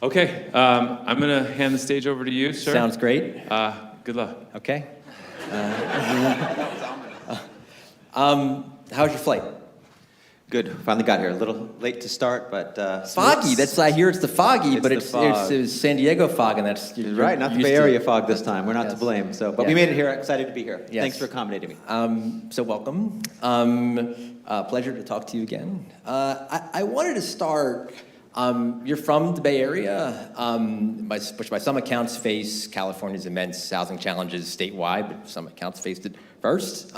Okay, I'm going to hand the stage over to you, sir. Sounds great. Good luck. Okay. How's your flight? Good. Finally got here. A little late to start, but Foggy. That's I hear it's the foggy, It's but the it's fog. San Diego fog, and that's you're right. Not the used Bay to Area it. fog this time. We're not to Yes. blame. So, but Yes. we made it here. Excited to be here. Yes. Thanks for accommodating me. So welcome. Pleasure to talk to you again. I wanted to start. You're from the Bay Area, which by some accounts face California's immense housing challenges statewide, but some accounts faced it first.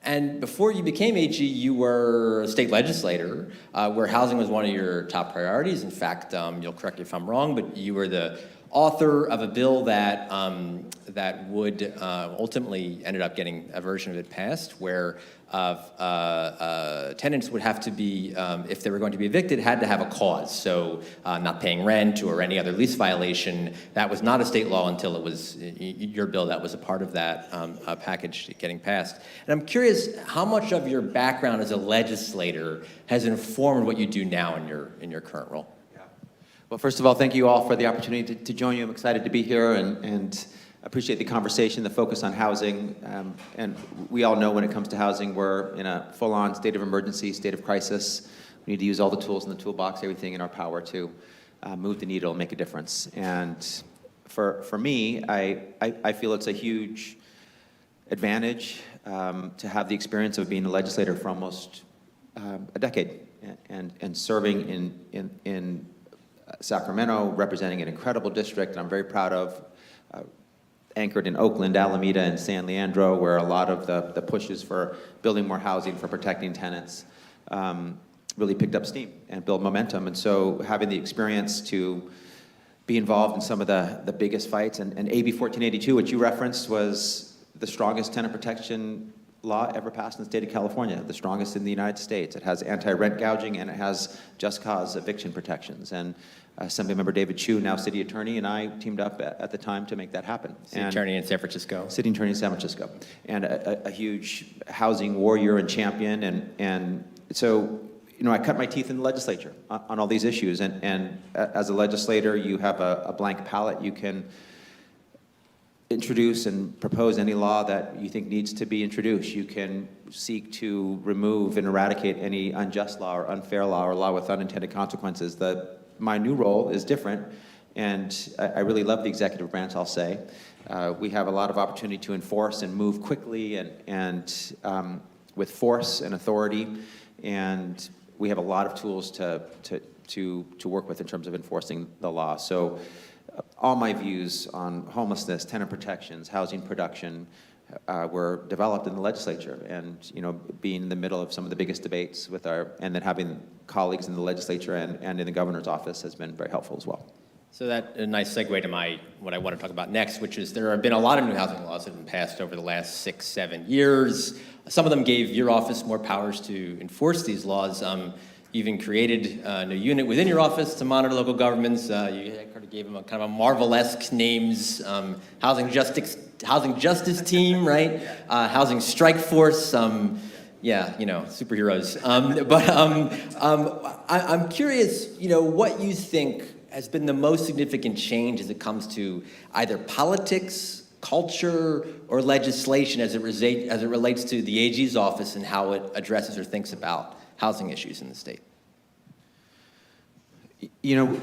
And before you became AG, you were a state legislator, where housing was one of your top priorities. In fact, you'll correct me if I'm wrong, but you were the author of a bill that that would ultimately ended up getting a version of it passed, where tenants would have to be, if they were going to be evicted, had to have a cause. So not paying rent or any other lease violation. That was not a state law until it was your bill that was a part of that package getting passed. And I'm curious how much of your background as a legislator has informed what you do now in your current role. Well, first of all, thank you all for the opportunity to join you. I'm excited to be here and appreciate the conversation, the focus on housing. And we all know when it comes to housing, we're in a full-on state of emergency, state of crisis. We need to use all the tools in the toolbox, everything in our power to move the needle and make a difference. And for me, I feel it's a huge advantage to have the experience of being a legislator for almost a decade and serving in Sacramento, representing an incredible district I'm very proud of, anchored in Oakland, Alameda, and San Leandro, where a lot of the pushes for building more housing, for protecting tenants, really picked up steam and built momentum. And so having the experience to be involved in some of the biggest fights, and AB 1482, which you referenced, was the strongest tenant protection law ever passed in the state of California, the strongest in the United States. It has anti-rent gouging, and it has just cause eviction protections. And Assemblymember David Chu, now city attorney, and I teamed up at the time to make that happen. City attorney in San Francisco. City attorney in San Francisco. And a huge housing warrior and champion. And so, you know, I cut my teeth in the legislature on all these issues. And as a legislator, you have a blank palette. You can introduce and propose any law that you think needs to be introduced. You can seek to remove and eradicate any unjust law or unfair law or law with unintended consequences. My new role is different, and I really love the executive branch, I'll say. We have a lot of opportunity to enforce and move quickly and with force and authority, and we have a lot of tools to work with in terms of enforcing the law. So all my views on homelessness, tenant protections, housing production were developed in the legislature, and you know, being in the middle of some of the biggest debates with and then having colleagues in the legislature and in the governor's office has been very helpful as well. So that's a nice segue to what I want to talk about next, which is there have been a lot of new housing laws that have been passed over the last 6-7 years. Some of them gave your office more powers to enforce these laws. You even created a new unit within your office to monitor local governments. You kind of gave them a kind of a Marvel-esque names, housing justice team, right? Housing strike force. Yeah, you know, superheroes. I'm curious, you know, what you think has been the most significant change as it comes to either politics, culture, or legislation as it relates to the AG's office and how it addresses or thinks about housing issues in the state? You know,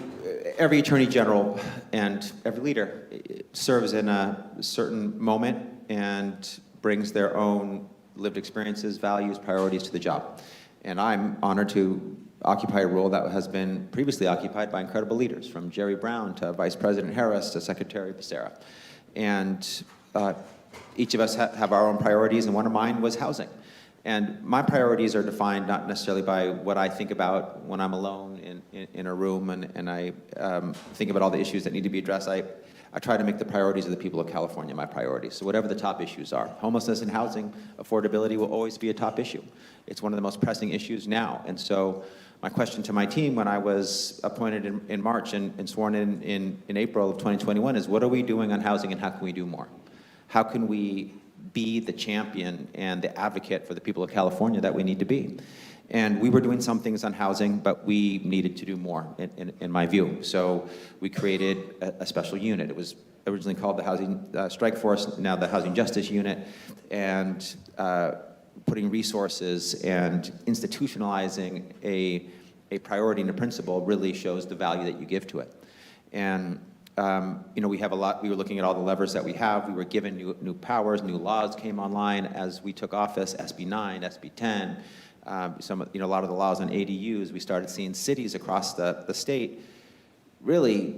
every attorney general and every leader serves in a certain moment and brings their own lived experiences, values, priorities to the job. And I'm honored to occupy a role that has been previously occupied by incredible leaders, from Jerry Brown to Vice President Harris to Secretary Becerra. And each of us have our own priorities, and one of mine was housing. And my priorities are defined not necessarily by what I think about when I'm alone in a room and I think about all the issues that need to be addressed. I try to make the priorities of the people of California my priorities. So whatever the top issues are, homelessness and housing affordability will always be a top issue. It's one of the most pressing issues now. And so my question to my team when I was appointed in March and sworn in April of 2021 is, what are we doing on housing and how can we do more? How can we be the champion and the advocate for the people of California that we need to be? And we were doing some things on housing, but we needed to do more, in my view. So we created a special unit. It was originally called the Housing Strike Force, now the Housing Justice Unit, and putting resources and institutionalizing a priority and a principle really shows the value that you give to it. And you know, we have a lot. We were looking at all the levers that we have. We were given new powers, new laws came online as we took office. SB 9, SB 10, a lot of the laws on ADUs. We started seeing cities across the state really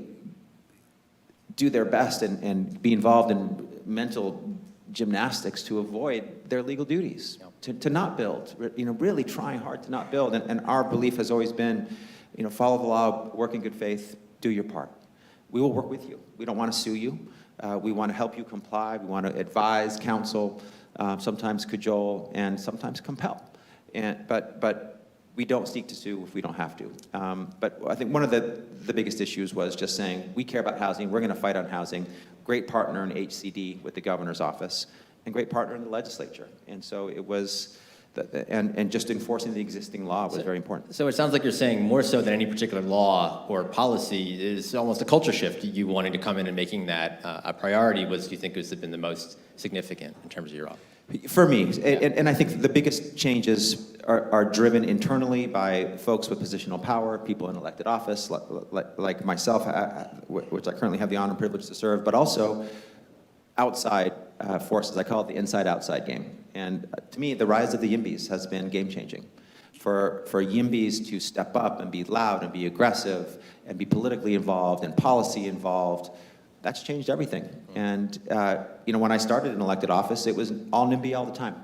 do their best and be involved in mental gymnastics to avoid their legal duties, to not build. Really trying hard to not build. And our belief has always been, follow the law, work in good faith, do your part. We will work with you. We don't want to sue you. We want to help you comply. We want to advise, counsel, sometimes cajole, and sometimes compel. But we don't seek to sue if we don't have to. But I think one of the biggest issues was just saying, we care about housing. We're going to fight on housing. Great partner in HCD with the governor's office, and great partner in the legislature. And so it was... And just enforcing the existing law was very important. So it sounds like you're saying more so than any particular law or policy is almost a culture shift. You wanting to come in and making that a priority was, do you think, has been the most significant in terms of your office? For me, and I think the biggest changes are driven internally by folks with positional power, people in elected office, like myself, which I currently have the honor and privilege to serve, but also outside forces. I call it the inside-outside game. And to me, the rise of the YIMBYs has been game-changing. For YIMBYs to step up and be loud and be aggressive and be politically involved and policy involved, that's changed everything. And when I started in elected office, it was all NIMBY all the time.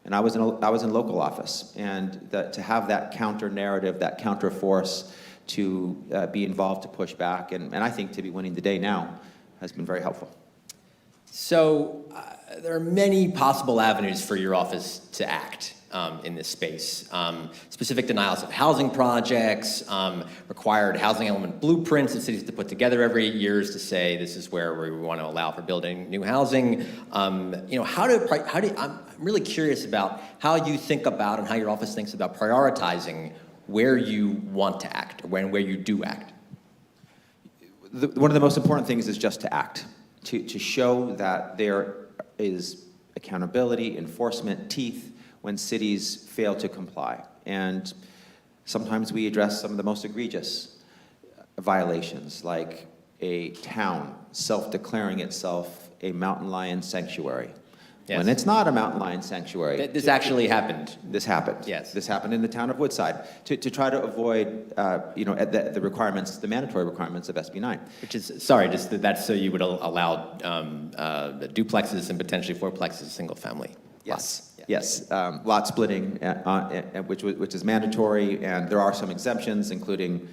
And I was in local office. And to have that counter-narrative, that counter-force to be involved, to push back, and I think to be winning the day now has been very helpful. So there are many possible avenues for your office to act in this space. Specific denials of housing projects, required housing element blueprints that cities have to put together every 8 years to say this is where we want to allow for building new housing. I'm really curious about how you think about and how your office thinks about prioritizing where you want to act or where you do act. One of the most important things is just to act. To show that there is accountability, enforcement, teeth when cities fail to comply. And sometimes we address some of the most egregious violations, like a town self-declaring itself a mountain lion sanctuary. Yes. When it's not a mountain lion sanctuary. This actually happened. This happened. Yes. This happened in the town of Woodside to try to avoid, the requirements, the mandatory requirements of SB 9. Which is, sorry, just that's so you would allow duplexes and potentially fourplexes, single family. Yes. Yes. Lot splitting, which is mandatory, and there are some exemptions, including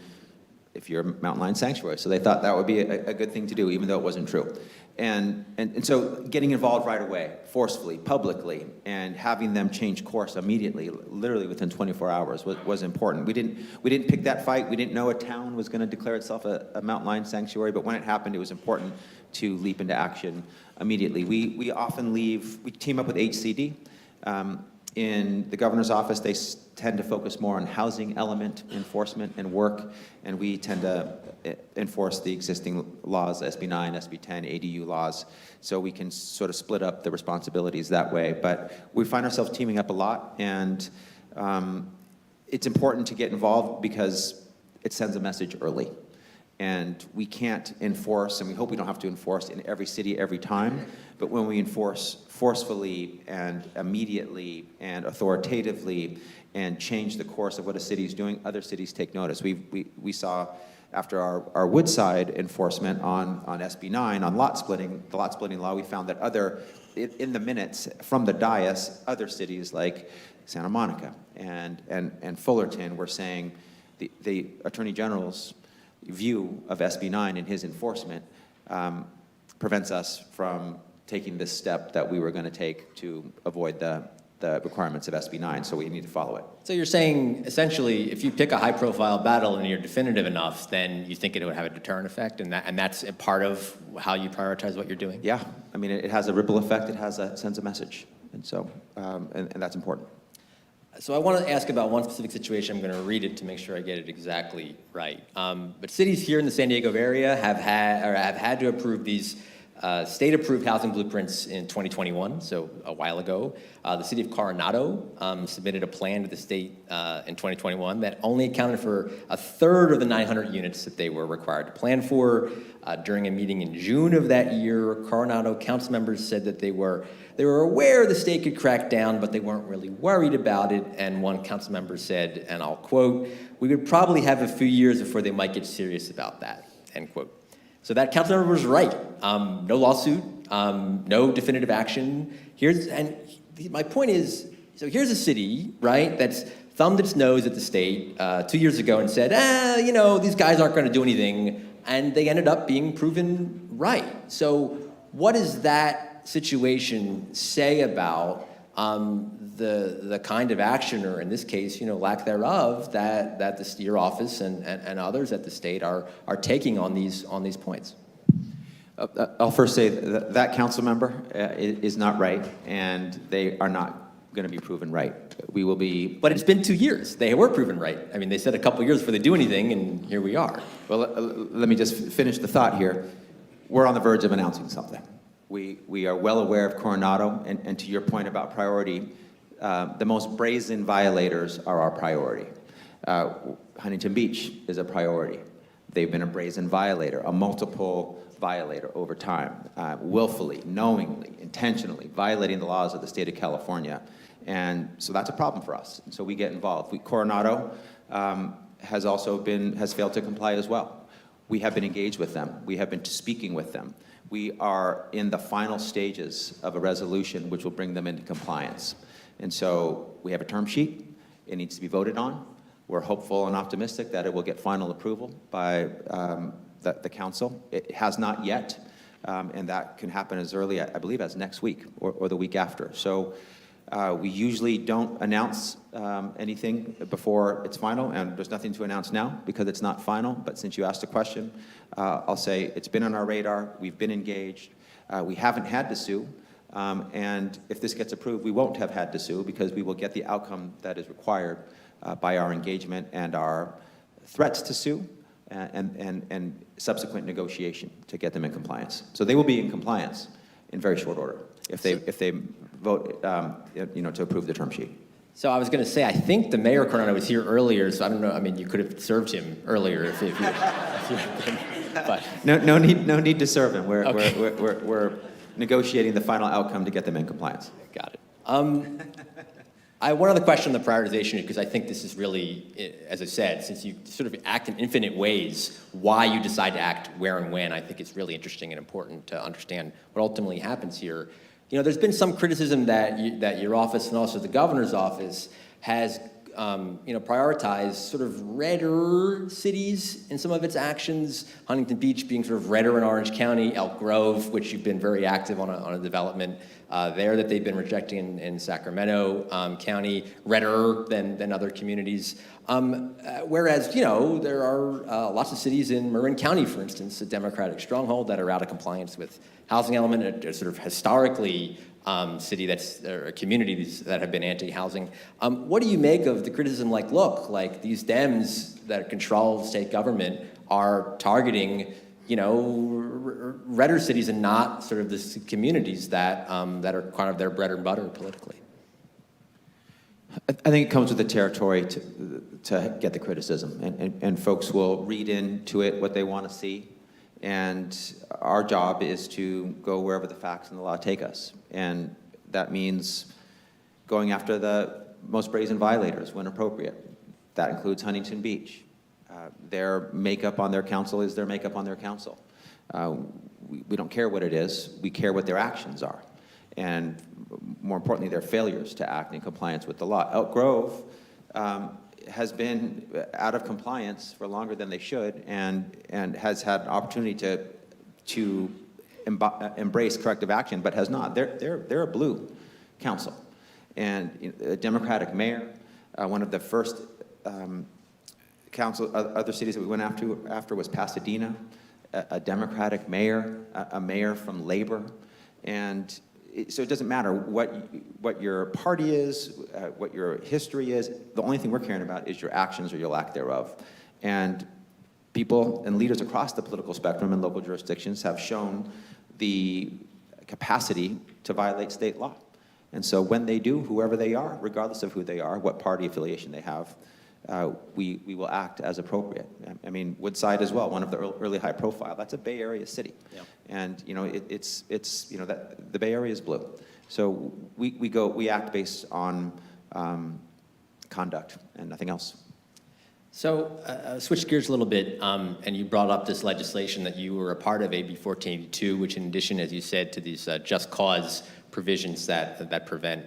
if you're a mountain lion sanctuary. So they thought that would be a good thing to do, even though it wasn't true. And so getting involved right away, forcefully, publicly, and having them change course immediately, literally within 24 hours, was important. We didn't pick that fight. We didn't know a town was going to declare itself a mountain lion sanctuary, but when it happened, it was important to leap into action immediately. We often we team up with HCD. In the governor's office, they tend to focus more on housing element enforcement and work, and we tend to enforce the existing laws, SB 9, SB 10, ADU laws, so we can sort of split up the responsibilities that way. But we find ourselves teaming up a lot, and it's important to get involved because it sends a message early. And we can't enforce, and we hope we don't have to enforce in every city every time, but when we enforce forcefully and immediately and authoritatively and change the course of what a city is doing, other cities take notice. We saw after our Woodside enforcement on SB 9, on lot splitting, the lot splitting law, we found that in the minutes from the dais, other cities like Santa Monica and Fullerton were saying the Attorney General's view of SB 9 and his enforcement prevents us from taking this step that we were going to take to avoid the requirements of SB 9, so we need to follow it. So you're saying, essentially, if you pick a high-profile battle and you're definitive enough, then you think it would have a deterrent effect, and that's a part of how you prioritize what you're doing? Yeah, I mean, it has a ripple effect, sends a message, and so, and that's important. So I want to ask about one specific situation. I'm going to read it to make sure I get it exactly right. But cities here in the San Diego area have had to approve these state-approved housing blueprints in 2021, so a while ago. The city of Coronado submitted a plan to the state in 2021 that only accounted for a third of the 900 units that they were required to plan for. During a meeting in June of that year, Coronado council members said that they were aware the state could crack down, but they weren't really worried about it. And one council member said, and I'll quote, "We would probably have a few years before they might get serious about that," end quote. So that council member was right. No lawsuit, no definitive action. My point is, so here's a city, right, that's thumbed its nose at the state 2 years ago and said, these guys aren't going to do anything, and they ended up being proven right. So what does that situation say about the kind of action, or in this case, lack thereof, that your office and others at the state are taking on these points? I'll first say that council member is not right, and they are not going to be proven right. We will be. But it's been 2 years. They were proven right. I mean, they said a couple years before they do anything, and here we are. Well, let me just finish the thought here. We're on the verge of announcing something. We are well aware of Coronado, and to your point about priority, the most brazen violators are our priority. Huntington Beach is a priority. They've been a brazen violator, a multiple violator over time, willfully, knowingly, intentionally violating the laws of the state of California. And so that's a problem for us. And so we get involved. Coronado has failed to comply as well. We have been engaged with them. We have been speaking with them. We are in the final stages of a resolution which will bring them into compliance. And so we have a term sheet. It needs to be voted on. We're hopeful and optimistic that it will get final approval by the council. It has not yet, and that can happen as early, I believe, as next week or the week after. So we usually don't announce anything before it's final, and there's nothing to announce now because it's not final. But since you asked the question, I'll say it's been on our radar. We've been engaged. We haven't had to sue. And if this gets approved, we won't have had to sue because we will get the outcome that is required by our engagement and our threats to sue and subsequent negotiation to get them in compliance. So they will be in compliance in very short order if they vote to approve the term sheet. So I was going to say, I think the mayor of Coronado was here earlier, so I don't know. I mean, you could have served him earlier if you had been. But. No need to serve him. We're negotiating the final outcome to get them in compliance. Got it. I have one other question on the prioritization, because I think this is really, as I said, since you sort of act in infinite ways, why you decide to act where and when, I think it's really interesting and important to understand what ultimately happens here. There's been some criticism that your office and also the governor's office has prioritized sort of redder cities in some of its actions, Huntington Beach being sort of redder in Orange County, Elk Grove, which you've been very active on a development there that they've been rejecting in Sacramento County, redder than other communities. Whereas, there are lots of cities in Marin County, for instance, a Democratic stronghold, that are out of compliance with housing element, are sort of historically city or communities that have been anti-housing. What do you make of the criticism like, look, like these Dems that control state government are targeting, redder cities and not sort of the communities that are kind of their bread and butter politically? I think it comes with the territory to get the criticism, and folks will read into it what they want to see, and our job is to go wherever the facts and the law take us, and that means going after the most brazen violators when appropriate. That includes Huntington Beach. Their makeup on their council is their makeup on their council. We don't care what it is, we care what their actions are. And more importantly, their failures to act in compliance with the law. Elk Grove has been out of compliance for longer than they should, and has had an opportunity to embrace corrective action, but has not. They're a blue council, and a Democratic mayor. One of the first other cities that we went after was Pasadena, a Democratic mayor, a mayor from labor, and so it doesn't matter what your party is, what your history is. The only thing we're caring about is your actions or your lack thereof. And people and leaders across the political spectrum in local jurisdictions have shown the capacity to violate state law. And so when they do, whoever they are, regardless of who they are, what party affiliation they have, we will act as appropriate. I mean, Woodside as well, one of the early high profile, that's a Bay Area city. Yeah. And it's that the Bay Area is blue. So we act based on conduct and nothing else. So switch gears a little bit, and you brought up this legislation that you were a part of, AB 1482, which in addition, as you said, to these just cause provisions that prevent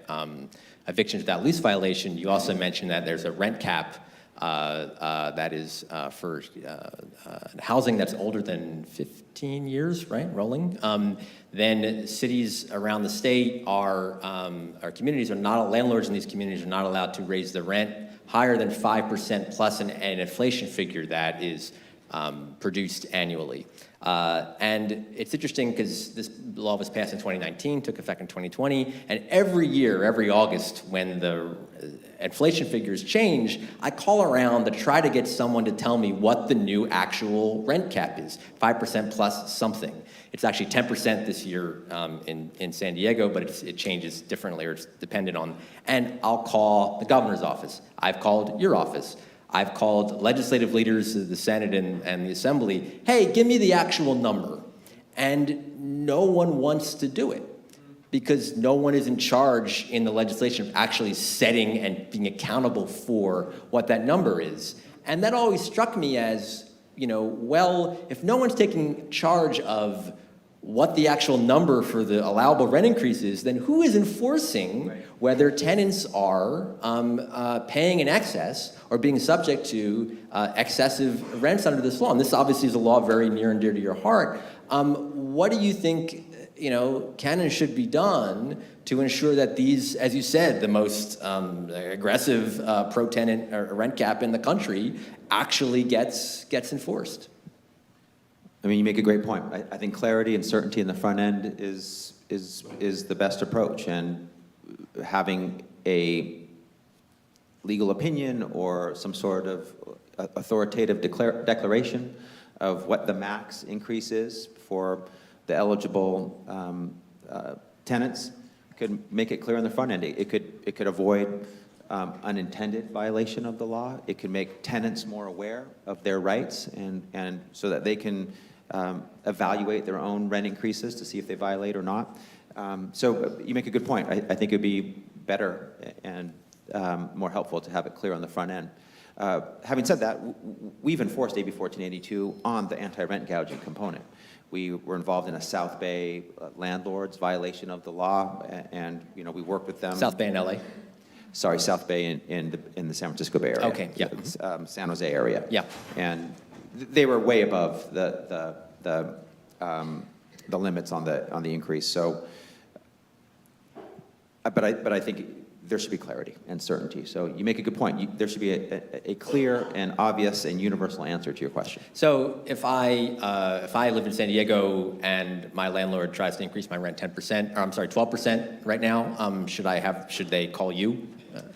evictions without lease violation, you also mentioned that there's a rent cap that is for housing that's older than 15 years, right, rolling. Then cities around the state our communities are not, landlords in these communities are not allowed to raise the rent higher than 5% plus an inflation figure that is produced annually. And it's interesting because this law was passed in 2019, took effect in 2020, and every year, every August, when the inflation figures change, I call around to try to get someone to tell me what the new actual rent cap is, 5% plus something. It's actually 10% this year in San Diego, but it changes differently, or it's dependent on, and I'll call the governor's office. I've called your office. I've called legislative leaders of the Senate and the Assembly, hey, give me the actual number. And no one wants to do it because no one is in charge in the legislation of actually setting and being accountable for what that number is. And that always struck me as, well, if no one's taking charge of what the actual number for the allowable rent increase is, then who is enforcing whether tenants are paying in excess or being subject to excessive rents under this law? And this obviously is a law very near and dear to your heart. What do you think, can and should be done to ensure that these, as you said, the most aggressive pro-tenant rent cap in the country actually gets enforced? I mean, you make a great point. I think clarity and certainty in the front end is the best approach, and having a legal opinion or some sort of authoritative declaration of what the max increase is for the eligible tenants could make it clear on the front end. It could avoid unintended violation of the law. It could make tenants more aware of their rights, and so that they can evaluate their own rent increases to see if they violate or not. So you make a good point. I think it would be better and more helpful to have it clear on the front end. Having said that, we've enforced AB 1482 on the anti-rent gouging component. We were involved in a South Bay landlord's violation of the law, and we worked with them. South Bay in LA? Sorry, South Bay in the San Francisco Bay Area. Okay, yeah. San Jose area. Yeah. And they were way above the limits on the increase. So, but I think there should be clarity and certainty. So you make a good point. There should be a clear and obvious and universal answer to your question. So if I live in San Diego and my landlord tries to increase my rent 10%, or I'm sorry, 12% right now, should they call you?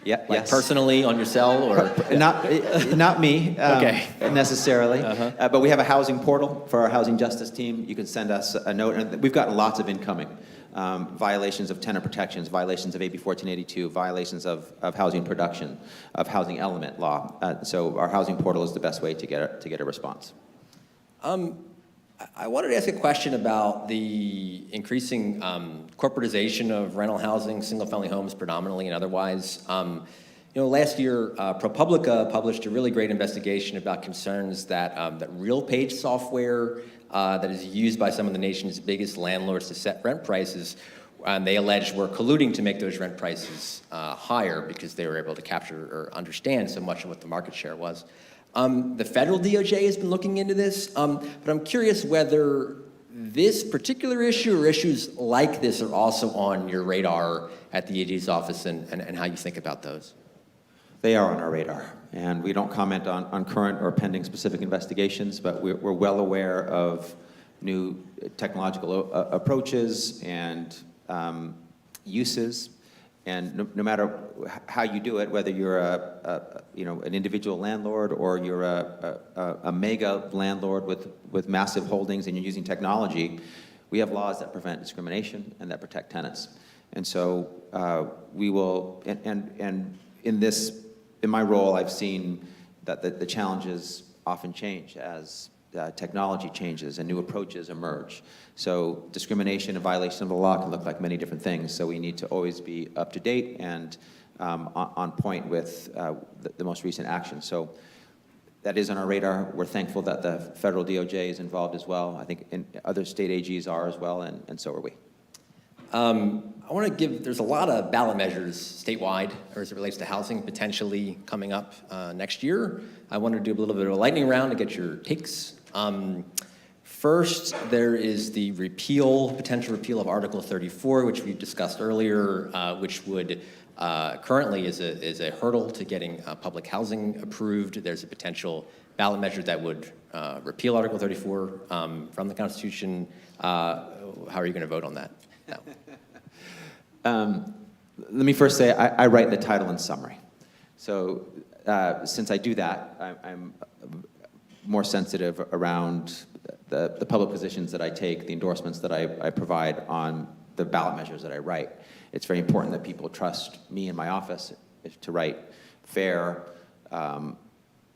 Yeah, Like yes. personally on your cell, or? Not me, Okay. necessarily. But we have a housing portal for our housing justice team. You can send us a note, and we've gotten lots of incoming. Violations of tenant protections, violations of AB 1482, violations of housing production, of housing element law. So our housing portal is the best way to get a response. I wanted to ask a question about the increasing corporatization of rental housing, single-family homes predominantly and otherwise. Last year, ProPublica published a really great investigation about concerns that RealPage software that is used by some of the nation's biggest landlords to set rent prices, they alleged were colluding to make those rent prices higher because they were able to capture or understand so much of what the market share was. The federal DOJ has been looking into this, but I'm curious whether this particular issue or issues like this are also on your radar at the AG's office and how you think about those. They are on our radar, and we don't comment on current or pending specific investigations, but we're well aware of new technological approaches and uses. And no matter how you do it, whether you're an individual landlord or you're a mega landlord with massive holdings and you're using technology, we have laws that prevent discrimination and that protect tenants. And so we will, and in my role, I've seen that the challenges often change as technology changes and new approaches emerge. So discrimination and violation of the law can look like many different things. So we need to always be up to date and on point with the most recent action. So that is on our radar. We're thankful that the federal DOJ is involved as well. I think other state AGs are as well, and so are we. I want to there's a lot of ballot measures statewide, or as it relates to housing, potentially coming up next year. I want to do a little bit of a lightning round to get your takes. First, there is the potential repeal of Article 34, which we discussed earlier, which would currently is a hurdle to getting public housing approved. There's a potential ballot measure that would repeal Article 34 from the Constitution. How are you going to vote on that? No. Let me first say I write the title and summary. So since I do that, I'm more sensitive around the public positions that I take, the endorsements that I provide on the ballot measures that I write. It's very important that people trust me and my office to write fair,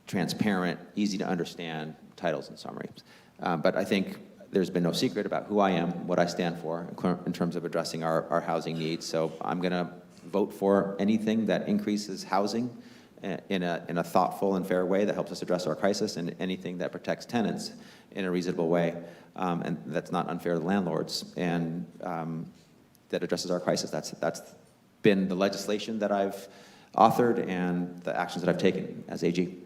transparent, easy to understand titles and summaries. But I think there's been no secret about who I am, what I stand for in terms of addressing our housing needs. So I'm going to vote for anything that increases housing in a thoughtful and fair way that helps us address our crisis, and anything that protects tenants in a reasonable way, and that's not unfair to landlords, and that addresses our crisis. That's been the legislation that I've authored and the actions that I've taken as AG.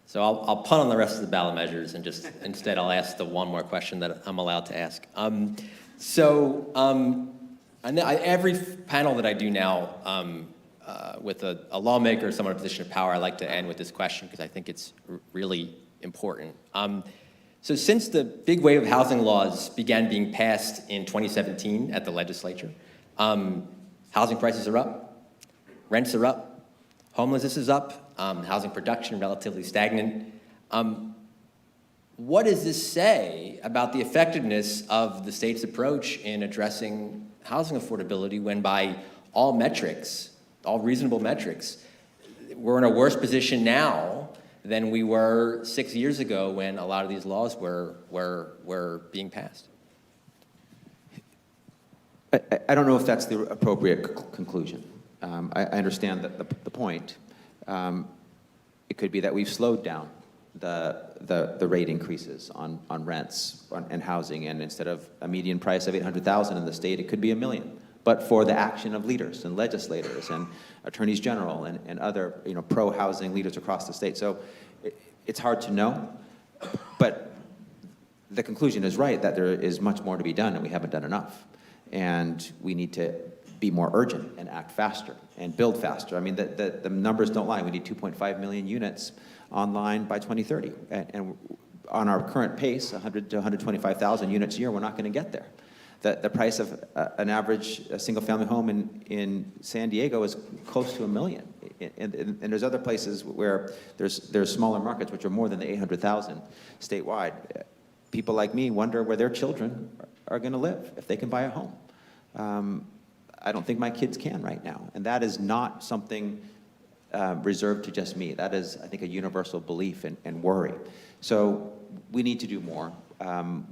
So I'll punt on the rest of the ballot measures and just instead I'll ask the one more question that I'm allowed to ask. I know every panel that I do now with a lawmaker or someone in a position of power, I like to end with this question because I think it's really important. So since the big wave of housing laws began being passed in 2017 at the legislature, housing prices are up, rents are up, homelessness is up, housing production relatively stagnant. What does this say about the effectiveness of the state's approach in addressing housing affordability when by all metrics, all reasonable metrics, we're in a worse position now than we were 6 years ago when a lot of these laws were being passed? I don't know if that's the appropriate conclusion. I understand the point. It could be that we've slowed down the rate increases on rents and housing, and instead of a median price of $800,000 in the state, it could be $1 million. But for the action of leaders and legislators and attorneys general and other pro-housing leaders across the state. So it's hard to know, but the conclusion is right that there is much more to be done and we haven't done enough. And we need to be more urgent and act faster and build faster. I mean, the numbers don't lie. We need 2.5 million units online by 2030. And on our current pace, 100 to 125,000 units a year, we're not going to get there. The price of an average single-family home in San Diego is close to $1 million. And there's other places where there's smaller markets, which are more than the 800,000 statewide. People like me wonder where their children are going to live if they can buy a home. I don't think my kids can right now. And that is not something reserved to just me. That is, I think, a universal belief and worry. So we need to do more.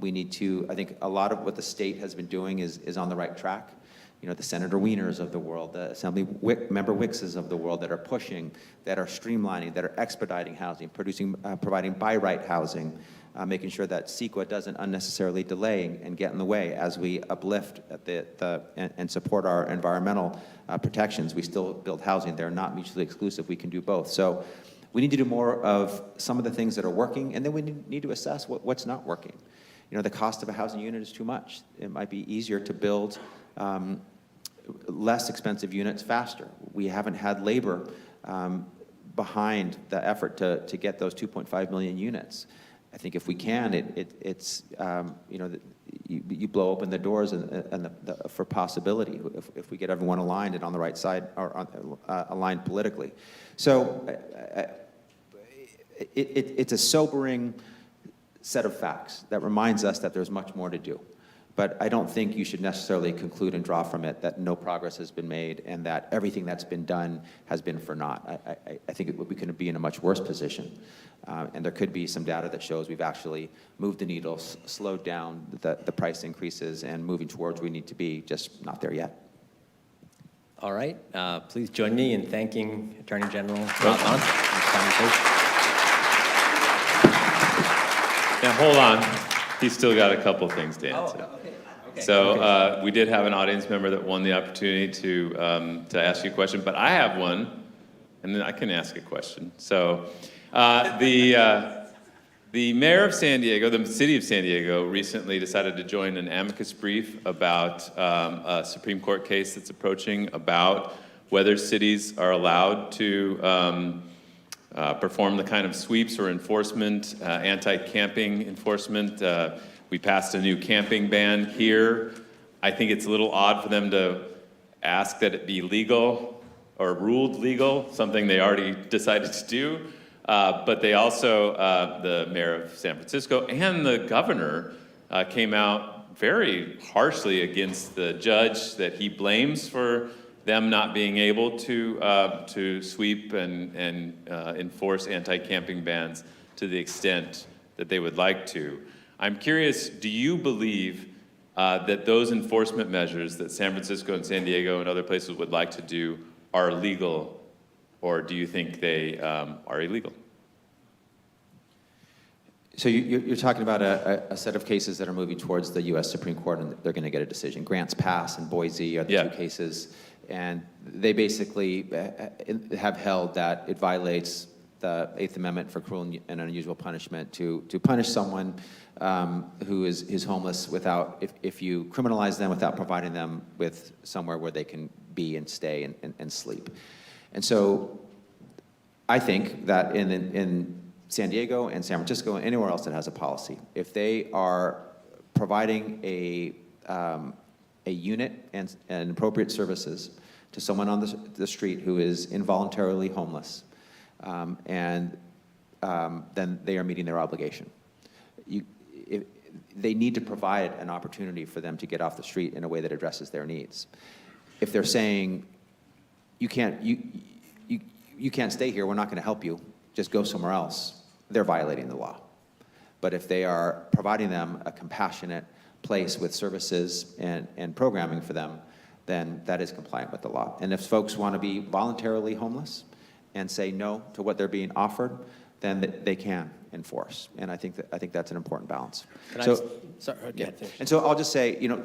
We need to, I think a lot of what the state has been doing is on the right track. You know, the Senator Wieners of the world, the Assembly Member Wickses of the world that are pushing, that are streamlining, that are expediting housing, providing by-right housing, making sure that CEQA doesn't unnecessarily delay and get in the way as we uplift and support our environmental protections. We still build housing. They're not mutually exclusive. We can do both. So we need to do more of some of the things that are working, and then we need to assess what's not working. You know, the cost of a housing unit is too much. It might be easier to build less expensive units faster. We haven't had labor behind the effort to get those 2.5 million units. I think if we can, it's you know, you blow open the doors for possibility if we get everyone aligned and on the right side or aligned politically. So it's a sobering set of facts that reminds us that there's much more to do. But I don't think you should necessarily conclude and draw from it that no progress has been made and that everything that's been done has been for naught. I think we could be in a much worse position. And there could be some data that shows we've actually moved the needle, slowed down the price increases, and moving towards where we need to be, just not there yet. All right, please join me in thanking Attorney General Bonta for this conversation. Now, hold on. He's still got a couple things to answer. Okay. So we did have an audience member that won the opportunity to ask you a question, but I have one, and then I can ask a question. So the mayor of San Diego, the city of San Diego, recently decided to join an amicus brief about a Supreme Court case that's approaching about whether cities are allowed to perform the kind of sweeps or enforcement, anti-camping enforcement. We passed a new camping ban here. I think it's a little odd for them to ask that it be legal or ruled legal, something they already decided to do. But they also, the mayor of San Francisco and the governor came out very harshly against the judge that he blames for them not being able to sweep and enforce anti-camping bans to the extent that they would like to. I'm curious, do you believe that those enforcement measures that San Francisco and San Diego and other places would like to do are legal, or do you think they are illegal? So you're talking about a set of cases that are moving towards the U.S. Supreme Court, and they're going to get a decision. Grants Pass and Boise are the two cases, and they basically have held that it violates the Eighth Amendment for cruel and unusual punishment to punish someone who is homeless without, if you criminalize them without providing them with somewhere where they can be and stay and sleep. And so I think that in San Diego and San Francisco and anywhere else that has a policy, if they are providing a unit and appropriate services to someone on the street who is involuntarily homeless, then they are meeting their obligation. They need to provide an opportunity for them to get off the street in a way that addresses their needs. If they're saying, you can't stay here, we're not going to help you, just go somewhere else, they're violating the law. But if they are providing them a compassionate place with services and programming for them, then that is compliant with the law. And if folks want to be voluntarily homeless and say no to what they're being offered, then they can enforce. And I think that's an important balance. And so I'll just say, you know,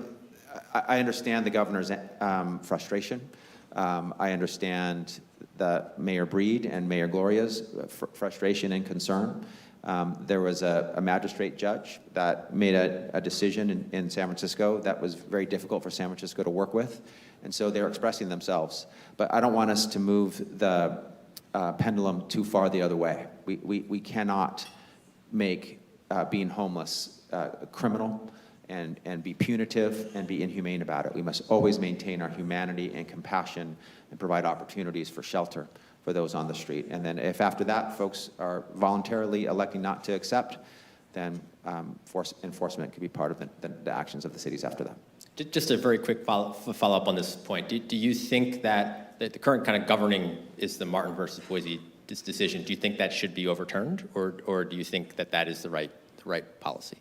I understand the governor's frustration. I understand the Mayor Breed and Mayor Gloria's frustration and concern. There was a magistrate judge that made a decision in San Francisco that was very difficult for San Francisco to work with, and so they're expressing themselves. But I don't want us to move the pendulum too far the other way. We cannot make being homeless criminal and be punitive and be inhumane about it. We must always maintain our humanity and compassion and provide opportunities for shelter for those on the street. And then if after that folks are voluntarily electing not to accept, then enforcement could be part of the actions of the cities after that. Just a very quick follow-up on this point. Do you think that the current kind of governing is the Martin versus Boise decision? Do you think that should be overturned, or do you think that is the right policy?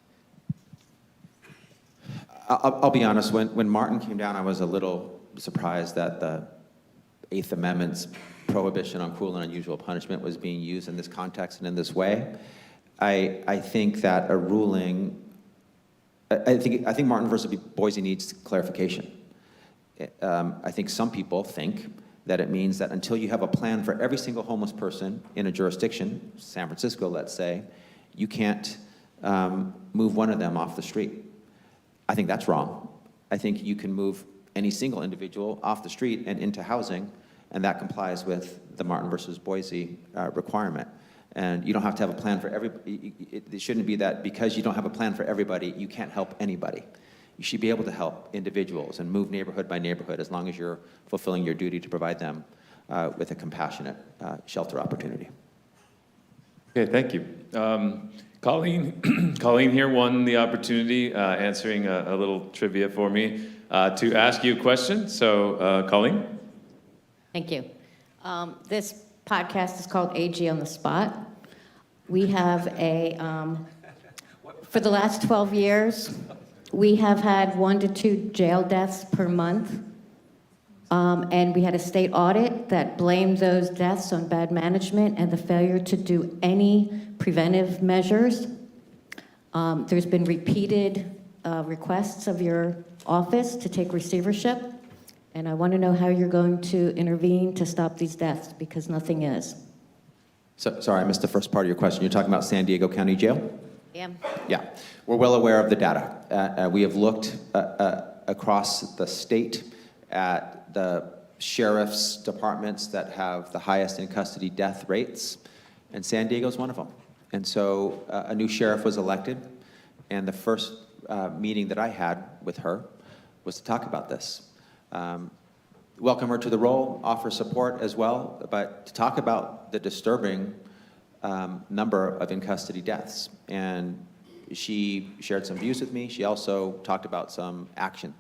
I'll be honest, when Martin came down, I was a little surprised that the Eighth Amendment's prohibition on cruel and unusual punishment was being used in this context and in this way. I think that a ruling, I think Martin versus Boise needs clarification. I think some people think that it means that until you have a plan for every single homeless person in a jurisdiction, San Francisco, let's say, you can't move one of them off the street. I think that's wrong. I think you can move any single individual off the street and into housing, and that complies with the Martin versus Boise requirement. And you don't have to have a plan for everybody. It shouldn't be that because you don't have a plan for everybody, you can't help anybody. You should be able to help individuals and move neighborhood by neighborhood as long as you're fulfilling your duty to provide them with a compassionate shelter opportunity. Okay, thank you. Colleen here won the opportunity, answering a little trivia for me, to ask you a question. So, Colleen? Thank you. This podcast is called AG on the Spot. We have for the last 12 years, we have had 1 to 2 jail deaths per month. And we had a state audit that blamed those deaths on bad management and the failure to do any preventive measures. There's been repeated requests of your office to take receivership. And I want to know how you're going to intervene to stop these deaths, because nothing is. So, sorry, I missed the first part of your question. You're talking about San Diego County Jail? Yeah. Yeah, we're well aware of the data. We have looked across the state at the sheriff's departments that have the highest in-custody death rates, and San Diego's one of them. And so a new sheriff was elected, and the first meeting that I had with her was to talk about this. Welcome her to the role, offer support as well, but to talk about the disturbing number of in-custody deaths. And she shared some views with me. She also talked about some action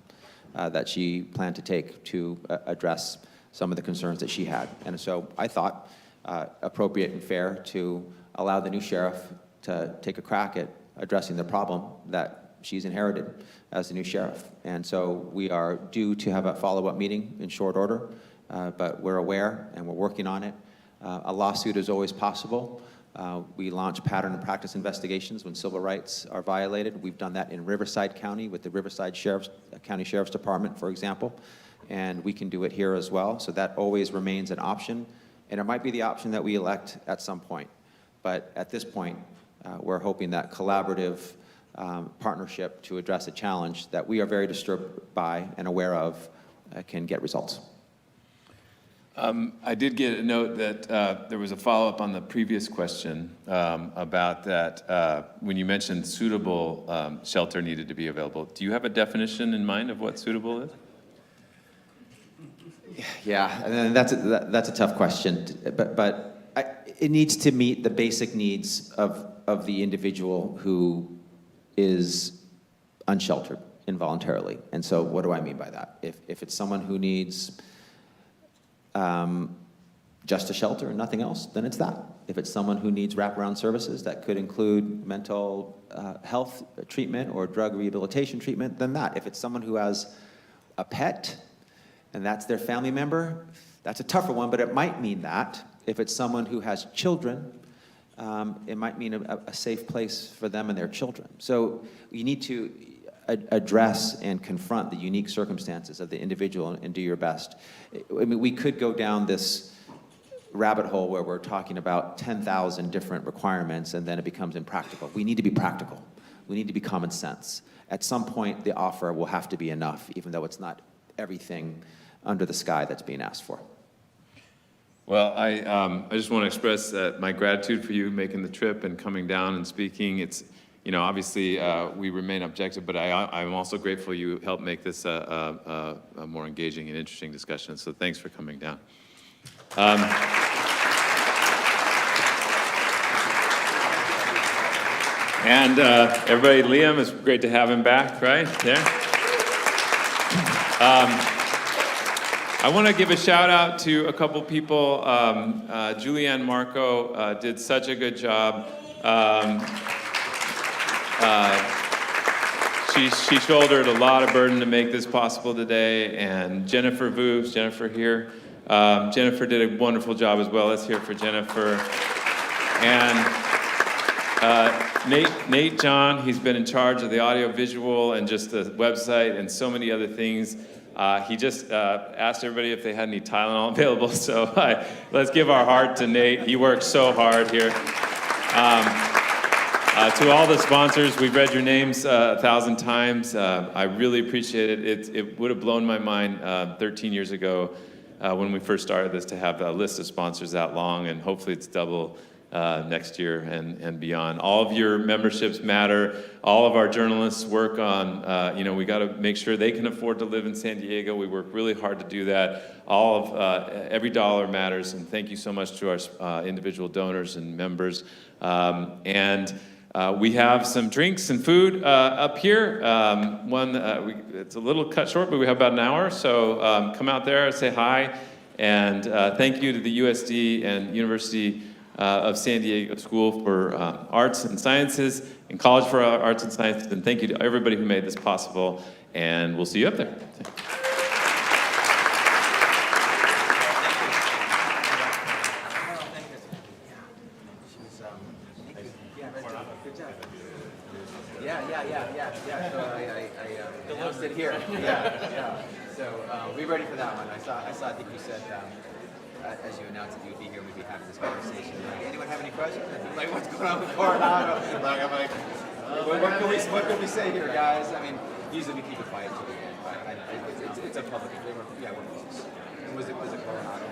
that she planned to take to address some of the concerns that she had. And so I thought appropriate and fair to allow the new sheriff to take a crack at addressing the problem that she's inherited as the new sheriff. And so we are due to have a follow-up meeting in short order, but we're aware and we're working on it. A lawsuit is always possible. We launch pattern and practice investigations when civil rights are violated. We've done that in Riverside County with the Riverside County Sheriff's Department, for example, and we can do it here as well. So that always remains an option, and it might be the option that we elect at some point. But at this point, we're hoping that collaborative partnership to address a challenge that we are very disturbed by and aware of can get results. I did get a note that there was a follow-up on the previous question about that when you mentioned suitable shelter needed to be available. Do you have a definition in mind of what suitable is? Yeah, and that's a tough question, but it needs to meet the basic needs of the individual who is unsheltered involuntarily. And so what do I mean by that? If it's someone who needs just a shelter and nothing else, then it's that. If it's someone who needs wraparound services that could include mental health treatment or drug rehabilitation treatment, then that. If it's someone who has a pet and that's their family member, that's a tougher one, but it might mean that. If it's someone who has children, it might mean a safe place for them and their children. So you need to address and confront the unique circumstances of the individual and do your best. I mean, we could go down this rabbit hole where we're talking about 10,000 different requirements and then it becomes impractical. We need to be practical. We need to be common sense. At some point, the offer will have to be enough, even though it's not everything under the sky that's being asked for. Well, I just want to express my gratitude for you making the trip and coming down and speaking. It's, obviously we remain objective, but I'm also grateful you helped make this a more engaging and interesting discussion. So thanks for coming down. And everybody, Liam, it's great to have him back, right there. I want to give a shout out to a couple people. Julianne Marco did such a good job. She shouldered a lot of burden to make this possible today. And Jennifer Voos, Jennifer here. Jennifer did a wonderful job as well. Let's hear it for Jennifer. And Nate John, he's been in charge of the audio visual and just the website and so many other things. He just asked everybody if they had any Tylenol available, so let's give our heart to Nate. He worked so hard here. To all the sponsors, we've read your names 1,000 times. I really appreciate it. It would have blown my mind 13 years ago when we first started this to have a list of sponsors that long, and hopefully it's double next year and beyond. All of your memberships matter. All of our journalists work on, we got to make sure they can afford to live in San Diego. We work really hard to do that. All of, every dollar matters, and thank you so much to our individual donors and members. We have some drinks and food up here. It's a little cut short, but we have about an hour, so come out there, say hi, and thank you to the USD and University of San Diego School for Arts and Sciences and College for Arts and Sciences, and thank you to everybody who made this possible, and we'll see you up there. Yeah. So I announced it here. Yeah. So be ready for that one. I think you said, as you announced that you'd be here, we'd be having this conversation. Like, anyone have any questions? Like, what's going on with Coronado? I'm like, what can we say here, guys? I mean, usually we keep it quiet till the end, but it's a public. Yeah, what was this? Was it Coronado?